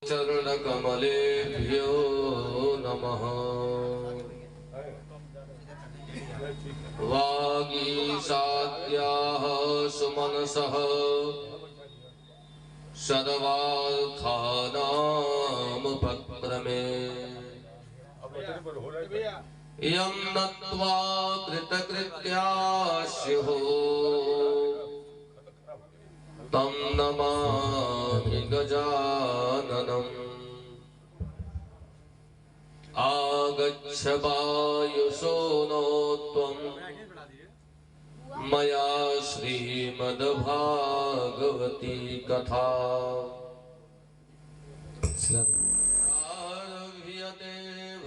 चरणकमलेभ्यो नमः। वागीशाद्याः सुमनसः सर्वार्थानामुपक्रमे यं नत्वा कृतकृत्या स्युः तं नमामि गजाननम्। आगच्छ वायुसो नो त्वं मया श्रीमद्भागवती कथा आरभ्यते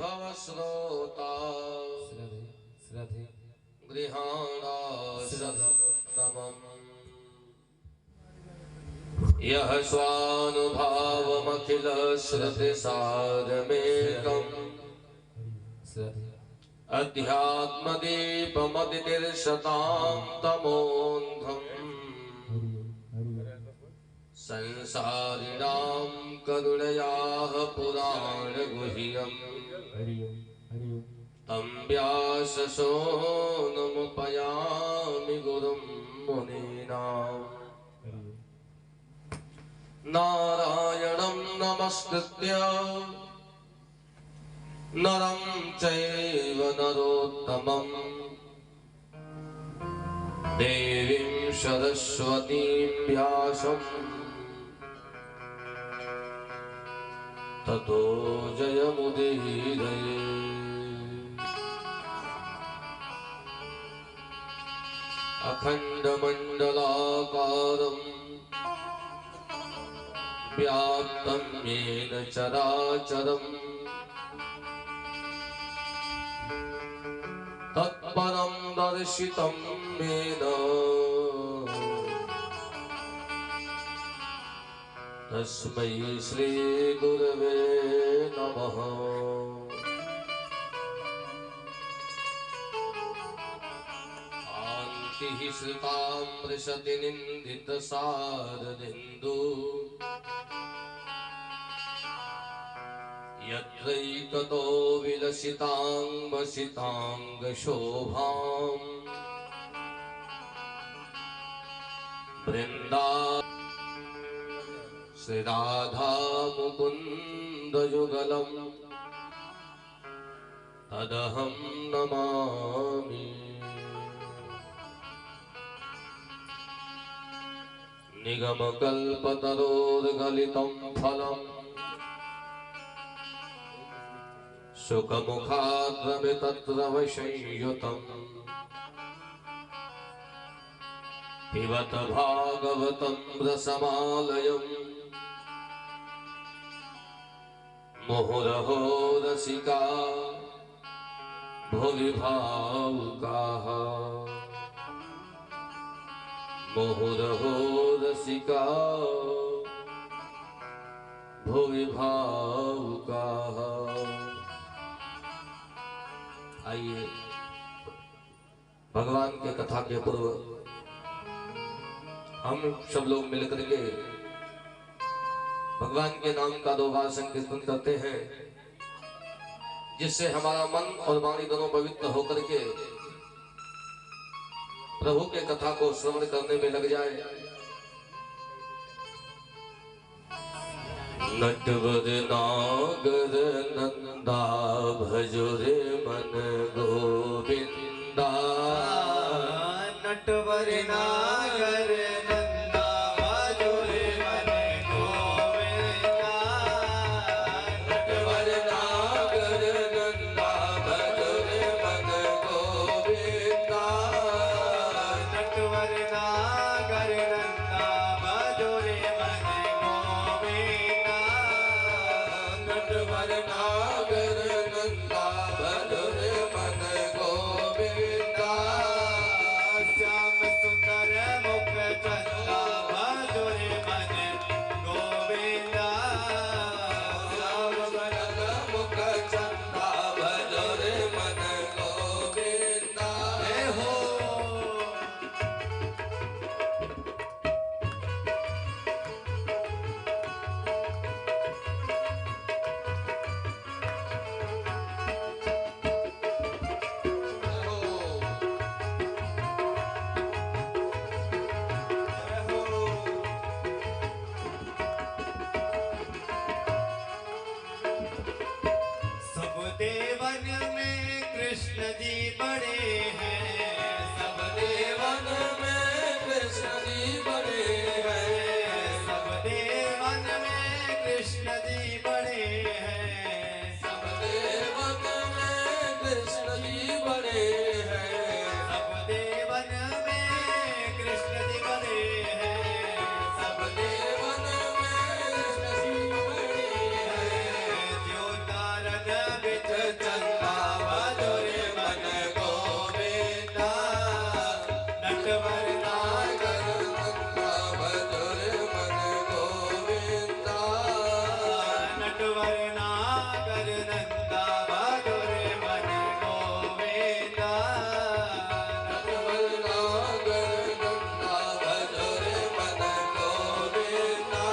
भवश्रोता गृहाणाशतमुत्तमम्। यः स्वानुभावमखिल श्रुतिसारमेकम् अध्यात्मदीपमदितिर्शतां तमोऽन्धम् संसारिणां करुणयाः पुराणगुह्यम् तं व्यासशोनमुपयामि गुरुं मुनीनाम्। नारायणं नमस्कृत्य नरं चैव नरोत्तमं देवीं सरस्वतीं व्यासं ततो जयमुदीरये। अखण्डमण्डलाकारम् व्याप्तं येन चराचरम् तत्परं दर्शितं येन तस्मै श्रीगुरवे नमः। कान्तिः श्रितामृषति निन्दितशारदिन्दु यत्रैकतो विलसिताङ्गशोभाम् वृन्दा श्रीराधा मुकुन्दयुगलम् तदहं नमामि। निगमकल्पतरोर्गलितं फलम् सुखमुखाद्रवितत्र वशंयुतम् पिबत भागवतं रसमालयम् मुहुरहो रसिका भुवि भावुकाः मुहुरहो रसिका भुवि भावुकाः। आइए भगवान के कथा के पूर्व हम सब लोग मिलकर के भगवान के नाम का 2 बार संकीर्तन करते हैं, जिससे हमारा मन और वाणी दोनों पवित्र होकर के प्रभु के कथा को श्रवण करने में लग जाए। नटवर नागर नंदा भजो रे मन गोविंदा। नटवर नागर नंदा भजो रे मन गोविंदा। नटवर नागर नंदा भजो रे मन गोविंदा। नटवर नागर नंदा भजो रे मन गोविंदा। नटवर नागर नंदा भजो रे मन गोविंदा। श्याम सुंदर मुख चंदा भजो रे मन गोविंदा। श्याम सुंदर मुख चंदा भजो रे मन गोविंदा। हे हो कृष्ण जी बड़े हैं, सबने वन में कृष्ण जी बड़े हैं, सबने वन में कृष्ण जी बड़े हैं, सबने वन में कृष्ण जी बड़े हैं, सबने वन में कृष्ण जी बड़े हैं, सबने वन में कृष्ण जी बड़े हैं। जो तारन बिच चंदा मधुर मन गोविंदा, नटवर नागर नंदा मधुर मन गोविंदा, नटवर नागर नंदा बहादुर मन गोविंदा, नटवर नागर नंदा मधुर मन गोविंदा।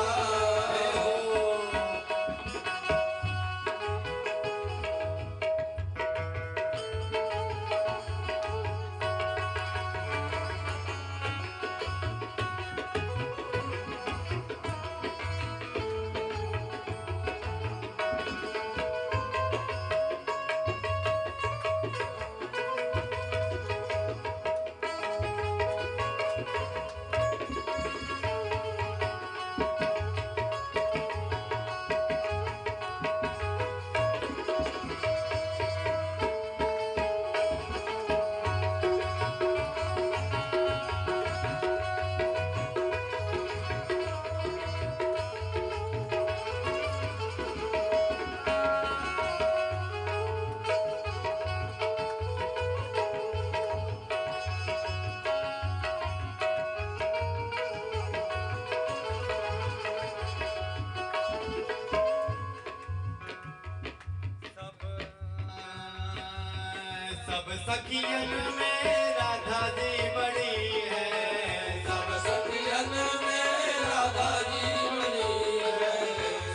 सब सखियन में राधा जी बड़ी है, सब सखियन में राधा जी बड़ी है,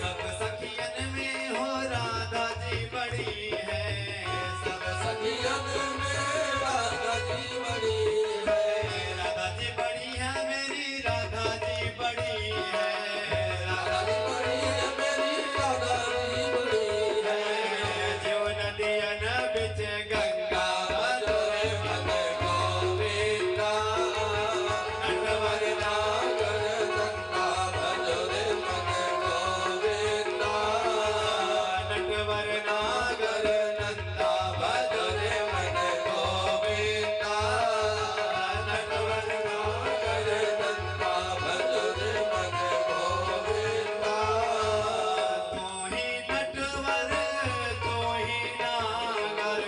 सब सखियन में हो राधा जी बड़ी है, सब सखियन में राधा जी बड़ी है, राधा जी बड़ी है मेरी राधा जी बड़ी है, राधा जी बड़ी है मेरी राधा जी बड़ी है, जो नदियन बिच गंगा मधुर मन गोविंदा, नटवर नागर नंदा मधुर मन गोविंदा, नटवर नागर नंदा मधुर मन गोविंदा, नटवर नागर नंदा मधुर मन गोविंदा। तू ही नटवर तू ही नागर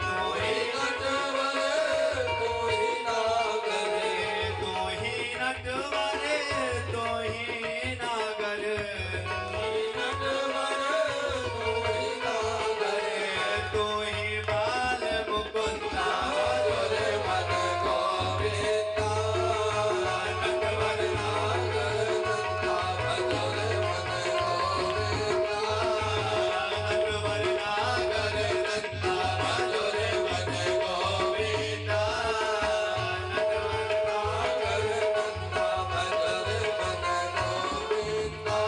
तू ही नटवर कोई नागर, तू ही नटवर तू ही नागर नटवर कोई नागर, तू ही बाल मुकुंदा मधुर मन गोविंदा, नटवर नागर नंदा मधुर मन गोविंदा, नटवर नागर नंदा मधुर मन गोविंदा, नागर नंदा मधुर मन गोविंदा।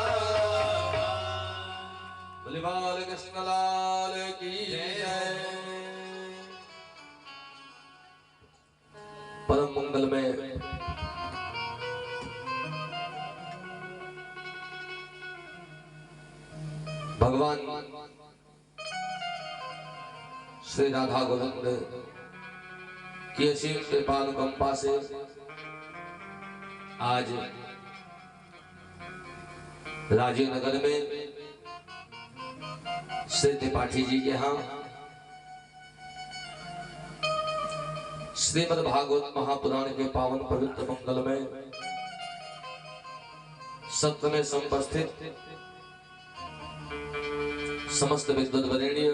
बोले बाल कृष्ण लाल की जय। परम मंगल में भगवान श्री राधा गोविंद की असीम कृपानुकंपा से आज राजीव नगर में श्री त्रिपाठी जी के यहाँ श्रीमद् भागवत महापुराण के पावन पवित्र मंगल में सत्य में संपस्थित समस्त विद्वत वरेण्य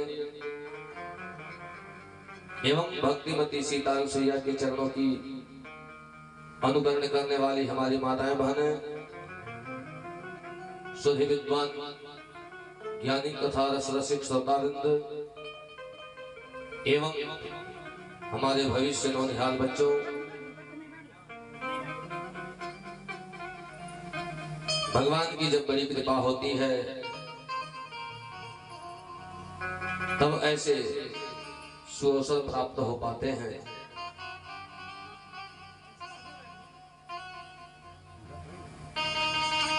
एवं भक्तिमती सीताराम सैया के चरणों की अनुकरण करने वाली हमारी माताएं बहनें, सुधी विद्वान ज्ञानी कथा रस रसिक श्रोतावृंद एवं हमारे भविष्य नौनिहाल बच्चों, भगवान की जब बड़ी कृपा होती है तब ऐसे सुअवसर प्राप्त हो पाते हैं।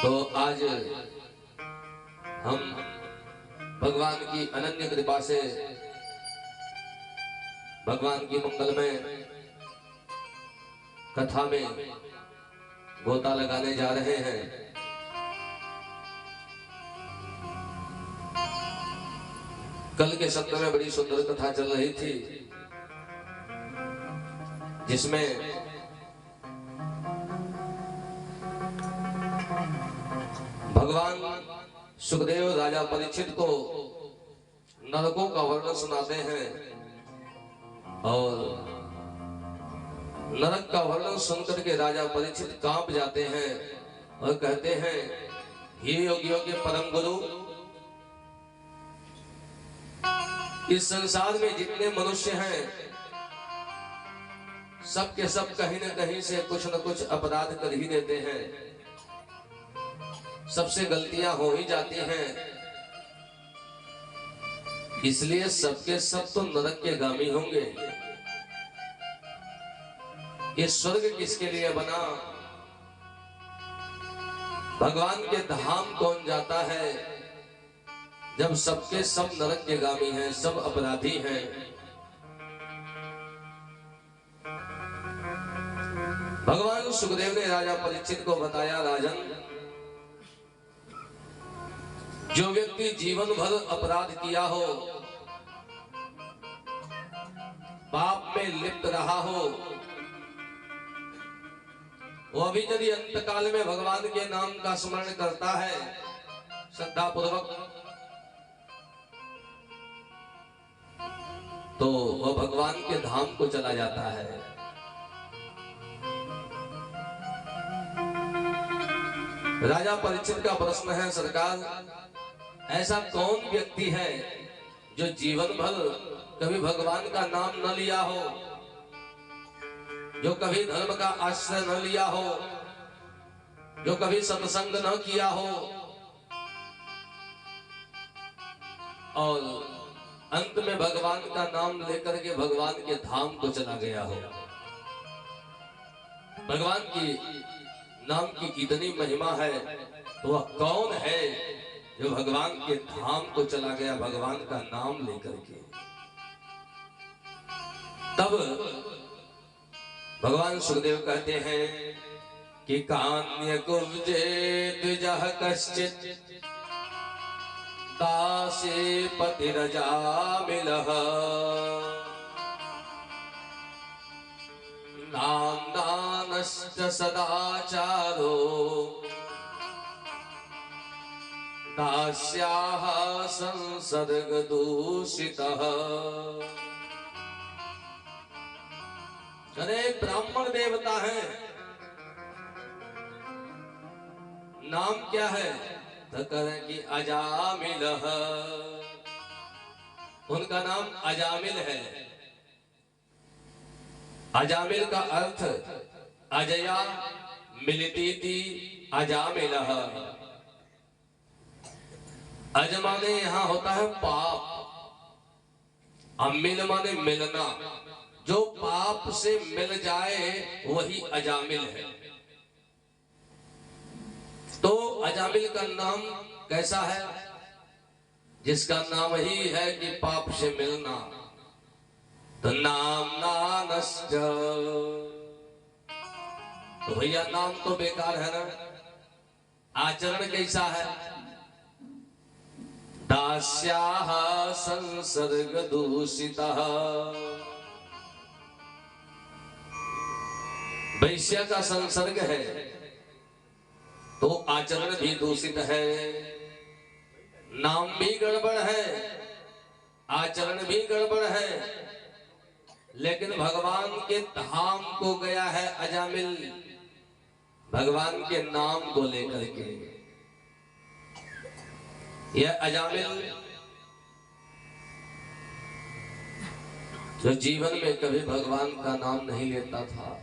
तो आज हम भगवान की अनन्य कृपा से भगवान की मंगलमय कथा में गोता लगाने जा रहे हैं। कल के सत्र में बड़ी सुंदर कथा चल रही थी, जिसमें भगवान सुखदेव राजा परीक्षित को नरकों का वर्णन सुनाते हैं और नरक का वर्णन सुनकर के राजा परीक्षित कांप जाते हैं और कहते हैं, हे योगियों के परम गुरु, इस संसार में जितने मनुष्य हैं सब के सब कहीं न कहीं से कुछ न कुछ अपराध कर ही देते हैं, सबसे गलतियां हो ही जाती हैं, इसलिए सबके सब तो नरक के गामी होंगे। ये स्वर्ग किसके लिए बना? भगवान के धाम कौन जाता है जब सबके सब नरक के गामी हैं, सब अपराधी हैं। भगवान सुखदेव ने राजा परीक्षित को बताया, राजन, जो व्यक्ति जीवन भर अपराध किया हो, पाप में लिप्त रहा हो, वो अभी यदि अंतकाल में भगवान के नाम का स्मरण करता है श्रद्धा पूर्वक, तो वह भगवान के धाम को चला जाता है। राजा परीक्षित का प्रश्न है, सरकार, ऐसा कौन व्यक्ति है जो जीवन भर कभी भगवान का नाम न लिया हो, जो कभी धर्म का आश्रय न लिया हो, जो कभी सत्संग न किया हो और अंत में भगवान का नाम लेकर के भगवान के धाम को चला गया हो। भगवान की नाम की इतनी महिमा है, तो वह कौन है जो भगवान के धाम को चला गया भगवान का नाम लेकर के? तब भगवान सुखदेव कहते हैं कि कान्य कुब्जे द्विजः कश्चित् दासे पतिरजामिलः नाम्नानश्च सदाचारो दास्याः संसर्गदूषितः। अरे ब्राह्मण देवता है, नाम क्या है? तो कहें कि अजामिलः, उनका नाम अजामिल है। अजामिल का अर्थ अजया मिलती अजामिलः। अज माने यहां होता है पाप, अमिल माने मिलना, जो पाप से मिल जाए वही अजामिल है। तो अजामिल का नाम कैसा है? जिसका नाम ही है कि पाप से मिलना। तो नाम नानश्च, तो भैया नाम तो बेकार है ना, आचरण कैसा है? दास्याः संसर्ग दूषितः, वैश्य का संसर्ग है तो आचरण भी दूषित है, नाम भी गड़बड़ है, आचरण भी गड़बड़ है, लेकिन भगवान के धाम को गया है अजामिल, भगवान के नाम को लेकर के। यह अजामिल जो जीवन में कभी भगवान का नाम नहीं लेता था,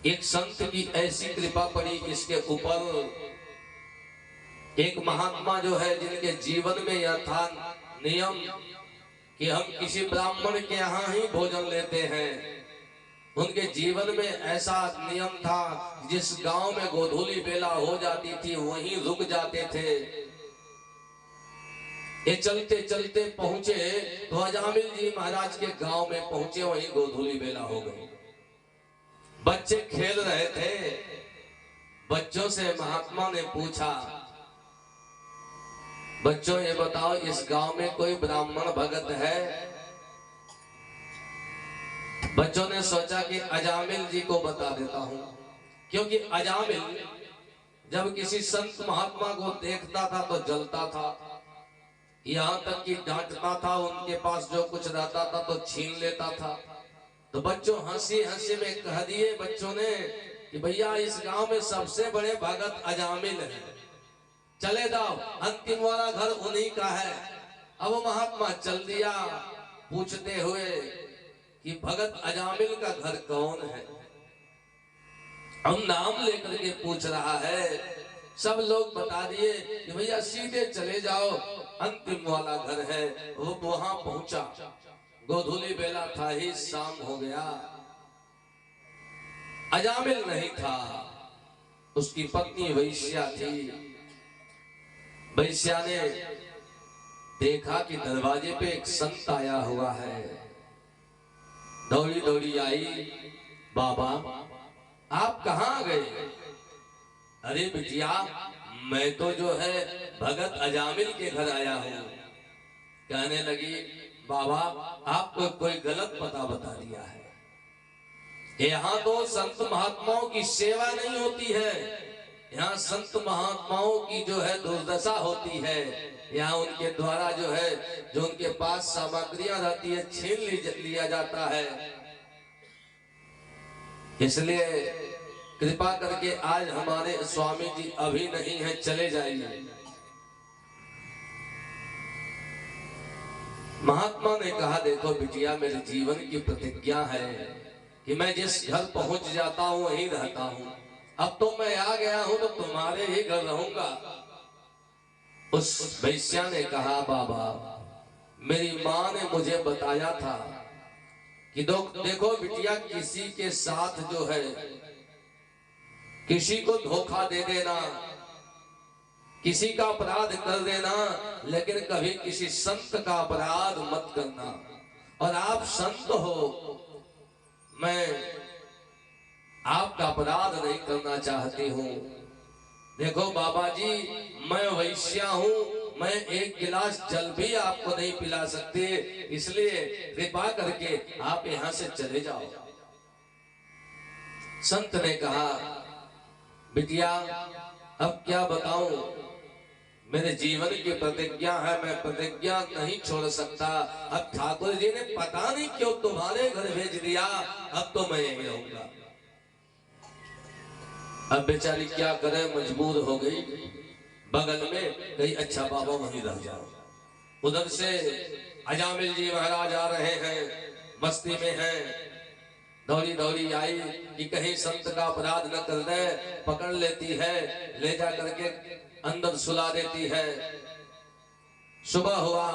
एक संत की ऐसी कृपा पड़ी इसके ऊपर, एक महात्मा जो है जिनके जीवन में यह था नियम कि हम किसी ब्राह्मण के यहाँ ही भोजन लेते हैं। उनके जीवन में ऐसा नियम था, जिस गांव में गोधूली बेला हो जाती थी वहीं रुक जाते थे। ये चलते चलते पहुंचे तो अजामिल जी महाराज के गांव में पहुंचे, वहीं गोधूली बेला हो गई। बच्चे खेल रहे थे। बच्चों से महात्मा ने पूछा, बच्चों ये बताओ इस गांव में कोई ब्राह्मण भगत है? बच्चों ने सोचा कि अजामिल जी को बता देता हूं, क्योंकि अजामिल जब किसी संत महात्मा को देखता था तो जलता था, यहां तक कि डांटता था, उनके पास जो कुछ रहता था तो छीन लेता था। तो बच्चों हंसी हंसी में कह दिए बच्चों ने कि भैया इस गांव में सबसे बड़े भगत अजामिल हैं, चले जाओ, अंतिम वाला घर उन्हीं का है। अब महात्मा चल दिया पूछते हुए कि भगत अजामिल का घर कौन है? हम नाम लेकर के पूछ रहा है। सब लोग बता दिए कि भैया सीधे चले जाओ, अंतिम वाला घर है। वो वहां पहुंचा, गोधूली बेला था ही, शाम हो गया। अजामिल नहीं था, उसकी पत्नी वैश्या थी। वैश्या ने देखा कि दरवाजे पे एक संत आया हुआ है। दौड़ी दौड़ी आई, बाबा आप कहाँ गए? अरे बिटिया मैं तो जो है भगत अजामिल के घर आया हूं। कहने लगी, बाबा आपको कोई गलत पता बता दिया है। यहाँ तो संत महात्माओं की सेवा नहीं होती है, यहाँ संत महात्माओं की जो है दुर्दशा होती है। यहाँ उनके द्वारा जो है, जो उनके पास सामग्रियां रहती है, छीन लिया जाता है। इसलिए कृपा करके आज हमारे स्वामी जी अभी नहीं है, चले जाइए। महात्मा ने कहा, देखो बिटिया मेरे जीवन की प्रतिज्ञा है कि मैं जिस घर पहुंच जाता हूं वहीं रहता हूं। अब तो मैं आ गया हूं तो तुम्हारे ही घर रहूंगा। उस वैश्या ने कहा, बाबा मेरी माँ ने मुझे बताया था कि देखो बिटिया किसी के साथ जो है, किसी को धोखा दे देना, किसी का अपराध कर देना, लेकिन कभी किसी संत का अपराध मत करना। और आप संत हो, मैं आपका अपराध नहीं करना चाहती हूँ। देखो बाबा जी मैं वैश्या हूँ, मैं एक गिलास जल भी आपको नहीं पिला सकती, इसलिए कृपा करके आप यहाँ से चले जाओ। संत ने कहा, बिटिया अब क्या बताऊं, मेरे जीवन की प्रतिज्ञा है, मैं प्रतिज्ञा नहीं छोड़ सकता। अब ठाकुर जी ने पता नहीं क्यों तुम्हारे घर भेज दिया, अब तो मैं यहीं रहूंगा। अब बेचारी क्या करे, मजबूर हो गई। बगल में कहीं अच्छा बाबा वहीं रह जाओ। उधर से अजामिल जी महाराज आ रहे हैं, मस्ती में हैं। दौड़ी दौड़ी आई कि कहीं संत का अपराध न कर दे, पकड़ लेती है, ले जा करके अंदर सुला देती है। सुबह हुआ,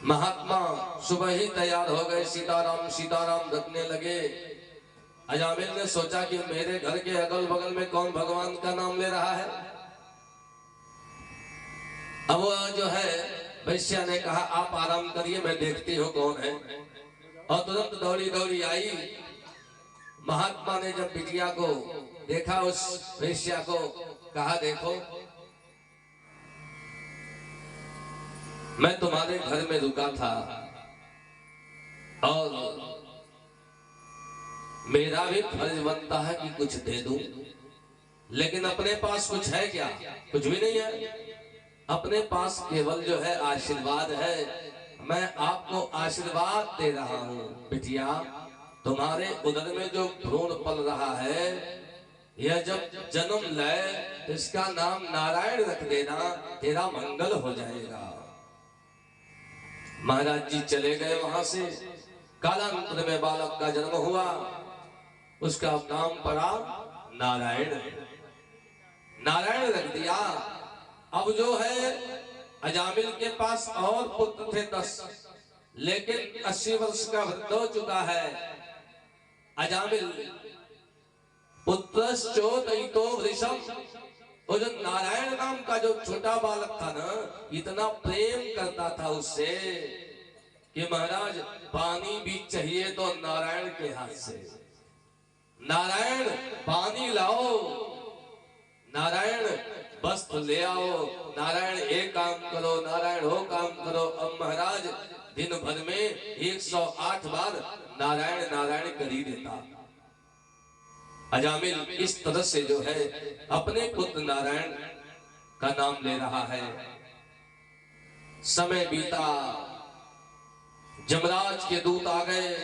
महात्मा सुबह ही तैयार हो गए, सीताराम सीताराम रखने लगे। अजामिल ने सोचा कि मेरे घर के अगल बगल में कौन भगवान का नाम ले रहा है। अब वो जो है वैश्या ने कहा, आप आराम करिए, मैं देखती हूँ कौन है। और तुरंत दौड़ी दौड़ी आई। महात्मा ने जब बिटिया को देखा, उस वैश्या को कहा, देखो मैं तुम्हारे घर में रुका था और मेरा भी फर्ज बनता है कि कुछ दे दूं, लेकिन अपने पास कुछ है क्या? कुछ भी नहीं है। अपने पास केवल जो है आशीर्वाद है। मैं आपको आशीर्वाद दे रहा हूं। बिटिया तुम्हारे उदर में जो भ्रूण पल रहा है, यह जब जन्म ले तो इसका नाम नारायण रख देना, तेरा मंगल हो जाएगा। महाराज जी चले गए वहां से। कालांतर में बालक का जन्म हुआ, उसका नाम पड़ा नारायण। नारायण रख दिया। अब जो है अजामिल के पास और पुत्र थे 10, लेकिन 80 वर्ष का वृद्ध हो चुका है। अजामिल पुत्रश्चोदयितो वृषम, वो जो नारायण नाम का जो छोटा बालक था ना, इतना प्रेम करता था उससे कि महाराज पानी भी चाहिए तो नारायण के हाथ से, नारायण पानी लाओ, नारायण वस्त्र ले आओ, नारायण ये काम करो, नारायण वो काम करो। अब महाराज दिन भर में 108 बार नारायण नारायण कर ही देता। अजामिल इस तरह से जो है अपने पुत्र नारायण का नाम ले रहा है। समय बीता, जमराज के दूत आ गए।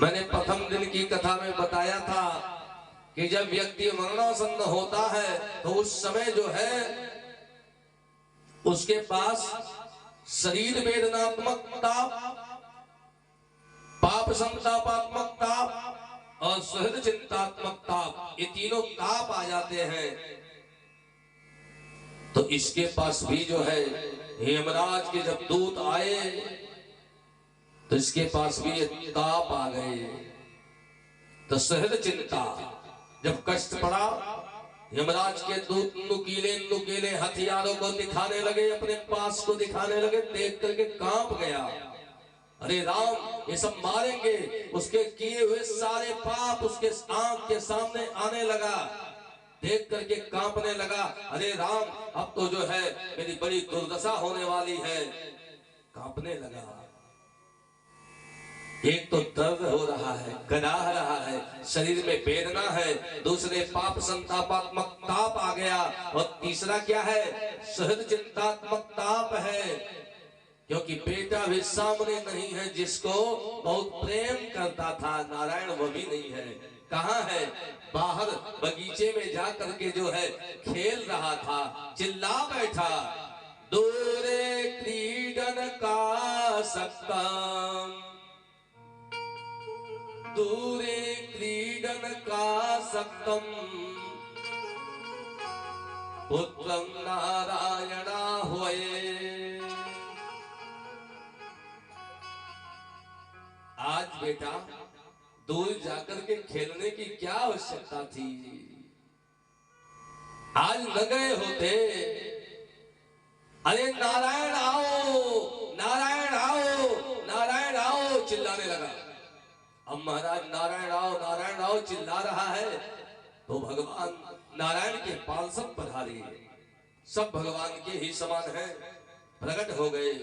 मैंने प्रथम दिन की कथा में बताया था कि जब व्यक्ति मरणासन्न होता है तो उस समय जो है उसके पास शरीर वेदनात्मक ताप, पाप संतापात्मक ताप और सहृद चिंतात्मक ताप, ये तीनों ताप आ जाते हैं। तो इसके पास भी जो है यमराज के जब दूत आए तो इसके पास भी ये ताप आ गए। तो सहृद चिंता, जब कष्ट पड़ा, यमराज के दूत नुकीले नुकीले हथियारों को दिखाने लगे, अपने पास को दिखाने लगे। देख करके कांप गया, अरे राम ये सब मारेंगे। उसके किए हुए सारे पाप उसके आंख के सामने आने लगा। देख करके कांपने लगा, अरे राम अब तो जो है मेरी बड़ी दुर्दशा होने वाली है। कांपने लगा, एक तो दर्द हो रहा है, गनाह रहा है, शरीर में वेदना है, दूसरे पाप संतापात्मक ताप आ गया, और तीसरा क्या है, सहृद चिंतात्मक ताप है। क्योंकि बेटा भी सामने नहीं है जिसको बहुत प्रेम करता था नारायण, वो भी नहीं है। कहाँ है, बाहर बगीचे में जा करके जो है खेल रहा था, चिल्ला बैठा, दूरे क्रीडन का सक्तम, दूरे क्रीडन का सक्तम, पुत्रं नारायणा हुए। आज बेटा दूर जाकर के खेलने की क्या आवश्यकता थी, आज न गए होते। अरे नारायण आओ, नारायण आओ, नारायण आओ, चिल्लाने लगा। अब महाराज नारायण आओ चिल्ला रहा है तो भगवान नारायण के पार्षद पधारे, सब भगवान के ही समान हैं, प्रकट हो गए।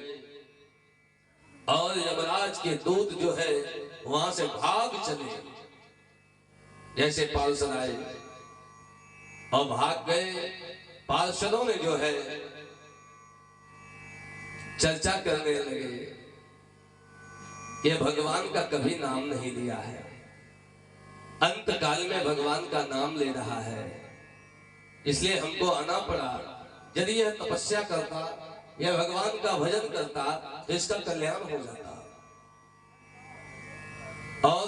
और यमराज के दूत जो है वहां से भाग चले, जैसे पार्षद आए और भाग गए। पार्षदों ने जो है चर्चा करने लगे कि भगवान का कभी नाम नहीं लिया है, अंत काल में भगवान का नाम ले रहा है, इसलिए हमको आना पड़ा। यदि यह तपस्या करता, यह भगवान का भजन करता तो इसका कल्याण हो जाता। और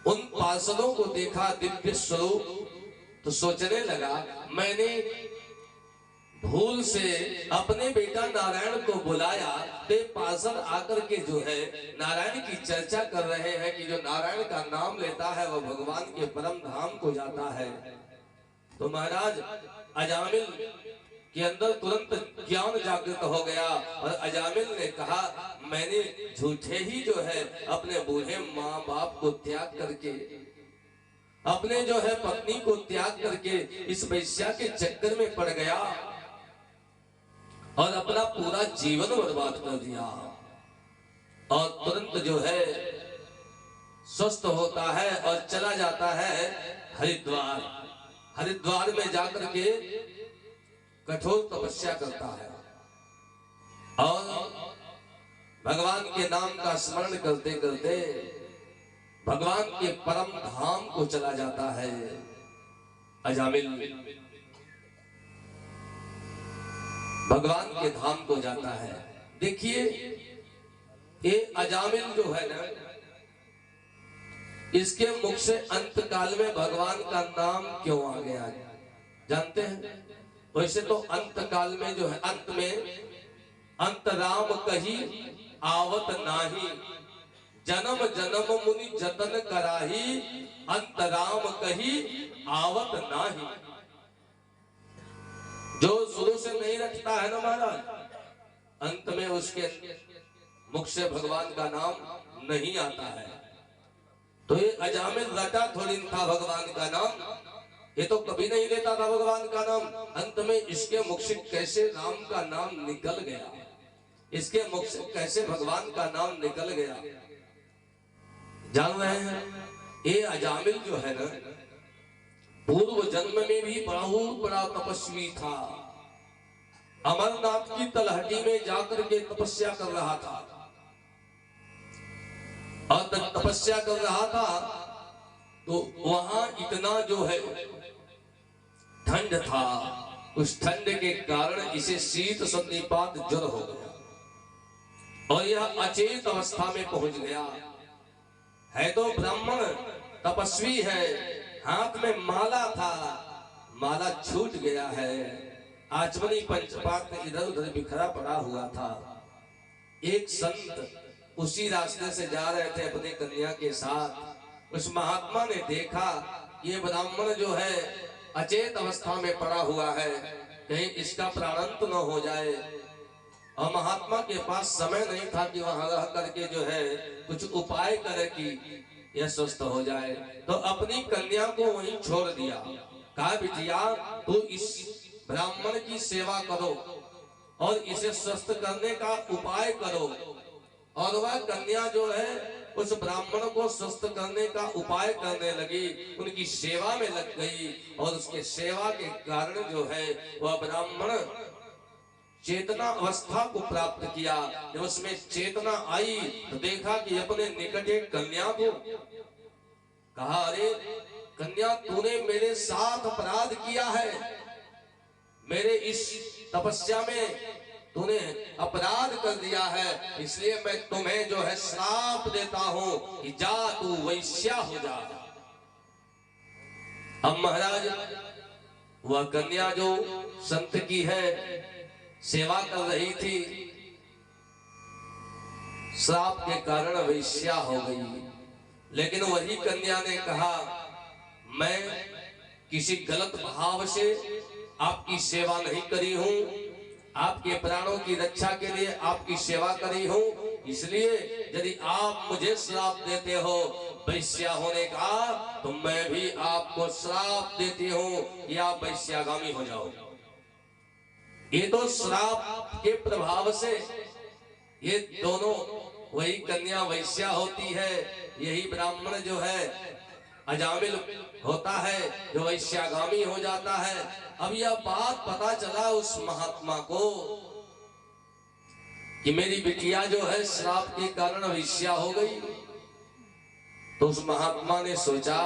उन पार्षदों को देखा दिव्य स्वरूप, तो सोचने लगा मैंने भूल से अपने बेटा नारायण को बुलाया, तो पार्षद आकर के जो है नारायण की चर्चा कर रहे हैं कि जो नारायण का नाम लेता है वह भगवान के परम धाम को जाता है। तो महाराज अजामिल के अंदर तुरंत ज्ञान जागृत हो गया और अजामिल ने कहा मैंने झूठे ही जो है अपने बूढ़े माँ बाप को त्याग करके, अपने जो है पत्नी को त्याग करके इस वैश्या के चक्कर में पड़ गया और अपना पूरा जीवन बर्बाद कर दिया। और तुरंत जो है स्वस्थ होता है और चला जाता है हरिद्वार। हरिद्वार में जाकर के कठोर तपस्या करता है और भगवान के नाम का स्मरण करते करते भगवान के परम धाम को चला जाता है। अजामिल भगवान के धाम को जाता है। देखिए ये अजामिल जो है ना, इसके मुख से अंत काल में भगवान का नाम क्यों आ गया जानते हैं? वैसे तो अंत काल में जो है, अंत में अंत राम कही आवत नाही, जन्म जन्म मुनि जतन कराही, अंत राम कही आवत नाही। जो शुरू से नहीं रखता है ना महाराज, अंत में उसके मुख से भगवान का नाम नहीं आता है। तो ये अजामिल रटा थोड़ी था भगवान का नाम, ये तो कभी नहीं लेता था भगवान का नाम। अंत में इसके मुख से कैसे राम का नाम निकल गया, इसके मुख से कैसे भगवान का नाम निकल गया, जान रहे हैं। ये अजामिल जो है ना, पूर्व जन्म में भी बहुत बड़ा तपस्वी था। अमरनाथ की तलहटी में जाकर के तपस्या कर रहा था, और तपस्या कर रहा था तो वहां इतना जो है ठंड था, उस ठंड के कारण इसे शीत संधिपात ज्वर हो गया और यह अचेत अवस्था में पहुंच गया। है तो ब्राह्मण, तपस्वी है, हाथ में माला था, माला छूट गया है, आचमनी पंचपात्र इधर उधर बिखरा पड़ा हुआ था। एक संत उसी रास्ते से जा रहे थे अपने कन्या के साथ। उस महात्मा ने देखा ये ब्राह्मण जो है अचेत अवस्था में पड़ा हुआ है, कहीं इसका प्राणांत न हो जाए। और महात्मा के पास समय नहीं था कि वहां रह करके जो है कुछ उपाय करे कि यह स्वस्थ हो जाए, तो अपनी कन्या को वहीं छोड़ दिया। कहा बिटिया तू इस ब्राह्मण की सेवा करो और इसे स्वस्थ करने का उपाय करो। और वह कन्या जो है उस ब्राह्मण को स्वस्थ करने का उपाय करने लगी, उनकी सेवा में लग गई और उसके सेवा के कारण जो है वह ब्राह्मण चेतना अवस्था को प्राप्त किया। जब उसमें चेतना आई तो देखा कि अपने निकट एक कन्या को कहा, अरे कन्या तूने मेरे साथ अपराध किया है, मेरे इस तपस्या में तूने अपराध कर दिया है, इसलिए मैं तुम्हें जो है श्राप देता हूं कि जा तू वैश्या हो जा। अब महाराज वह कन्या जो संत की है सेवा कर रही थी, श्राप के कारण वैश्या हो गई। लेकिन वही कन्या ने कहा मैं किसी गलत भाव से आपकी सेवा नहीं करी हूं, आपके प्राणों की रक्षा के लिए आपकी सेवा करी हूं, इसलिए यदि आप मुझे श्राप देते हो वैश्या होने का तो मैं भी आपको श्राप देती हूं कि आप वैश्यागामी हो जाओ। ये तो श्राप के प्रभाव से ये दोनों, वही कन्या वैश्या होती है, यही ब्राह्मण जो है अजामिल होता है जो वैश्यागामी हो जाता है। अब यह बात पता चला उस महात्मा को कि मेरी बिटिया जो है श्राप के कारण वैश्या हो गई। तो उस महात्मा ने सोचा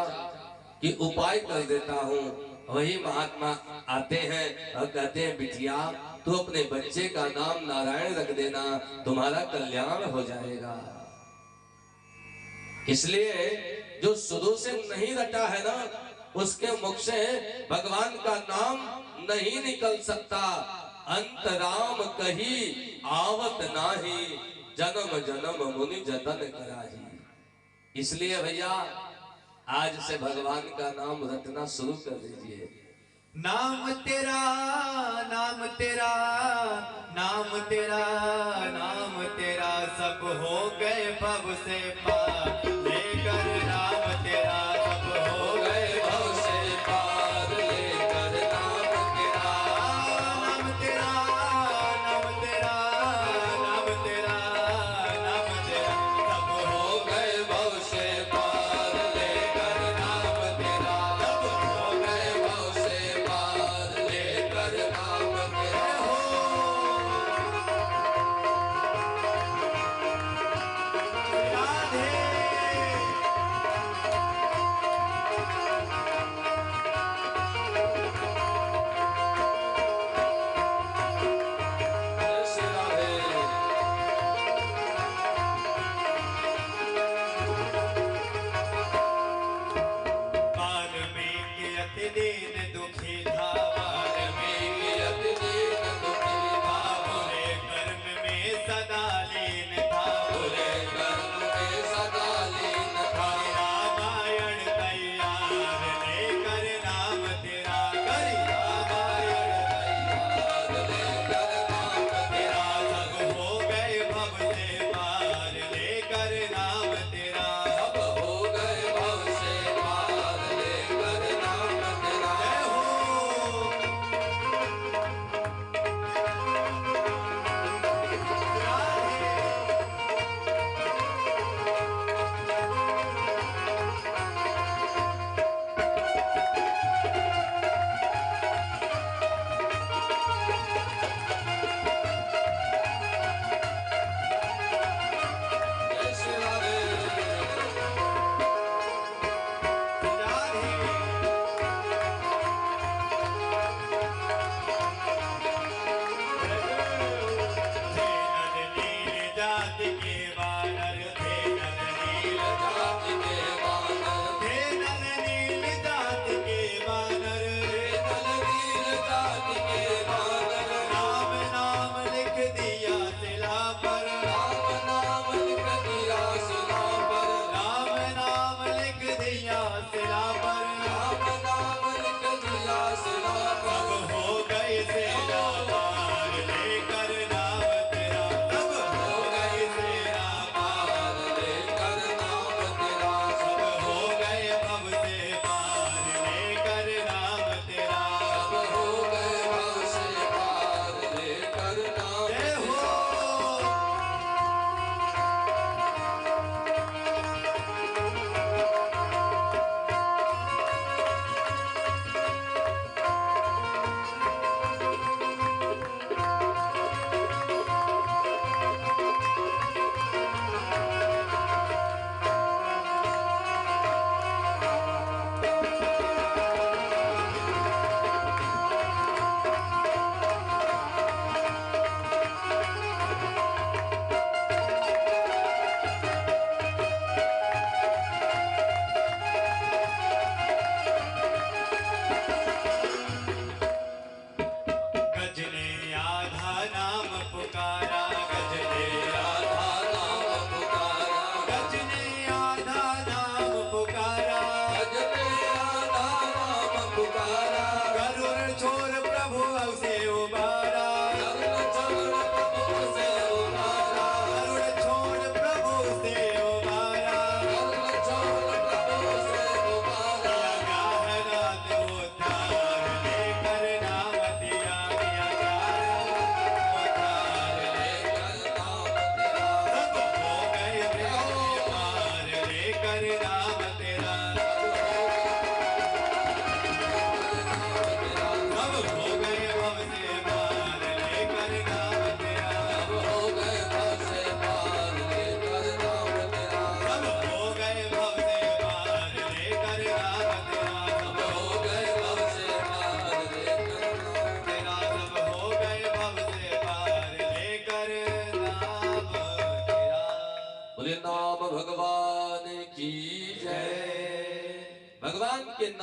कि उपाय कर देता हूं। वही महात्मा आते हैं और कहते हैं बिटिया तू अपने बच्चे का नाम नारायण रख देना, तुम्हारा कल्याण हो जाएगा। इसलिए जो शुरू से नहीं रटा है ना, उसके मुख से भगवान का नाम नहीं निकल सकता। अंत राम कही आवत नाही, जन्म जन्म मुनि जतन कराही। इसलिए भैया आज से भगवान का नाम रटना शुरू कर दीजिए। नाम तेरा नाम तेरा नाम तेरा नाम तेरा, सब हो गए भव से पार, लेकर नाम तेरा सब हो गए भव से पार, लेकर नाम तेरा नाम तेरा नाम तेरा नाम तेरा नाम तेरा, सब हो गए भव से पार, लेकर नाम तेरा सब हो गए भव से पार, लेकर नाम तेरा राधे। वाल्मीकि अति दीन दुखी था, वाल्मीकि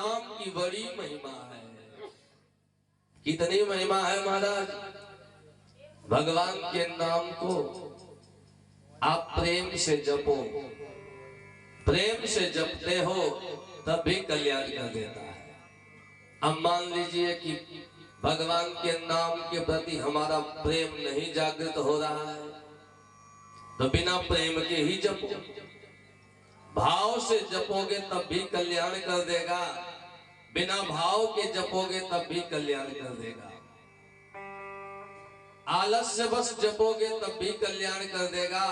नाम की बड़ी महिमा है। कितनी महिमा है महाराज। भगवान के नाम को आप प्रेम से जपो, प्रेम से जपते हो तब भी कल्याण कर देता है। अब मान लीजिए कि भगवान के नाम के प्रति हमारा प्रेम नहीं जागृत हो रहा है, तो बिना प्रेम के ही जपो, भाव से जपोगे तब भी कल्याण कर देगा, बिना भाव के जपोगे तब भी कल्याण कर देगा। आलस्य बस जपोगे तब भी कल्याण कर देगा,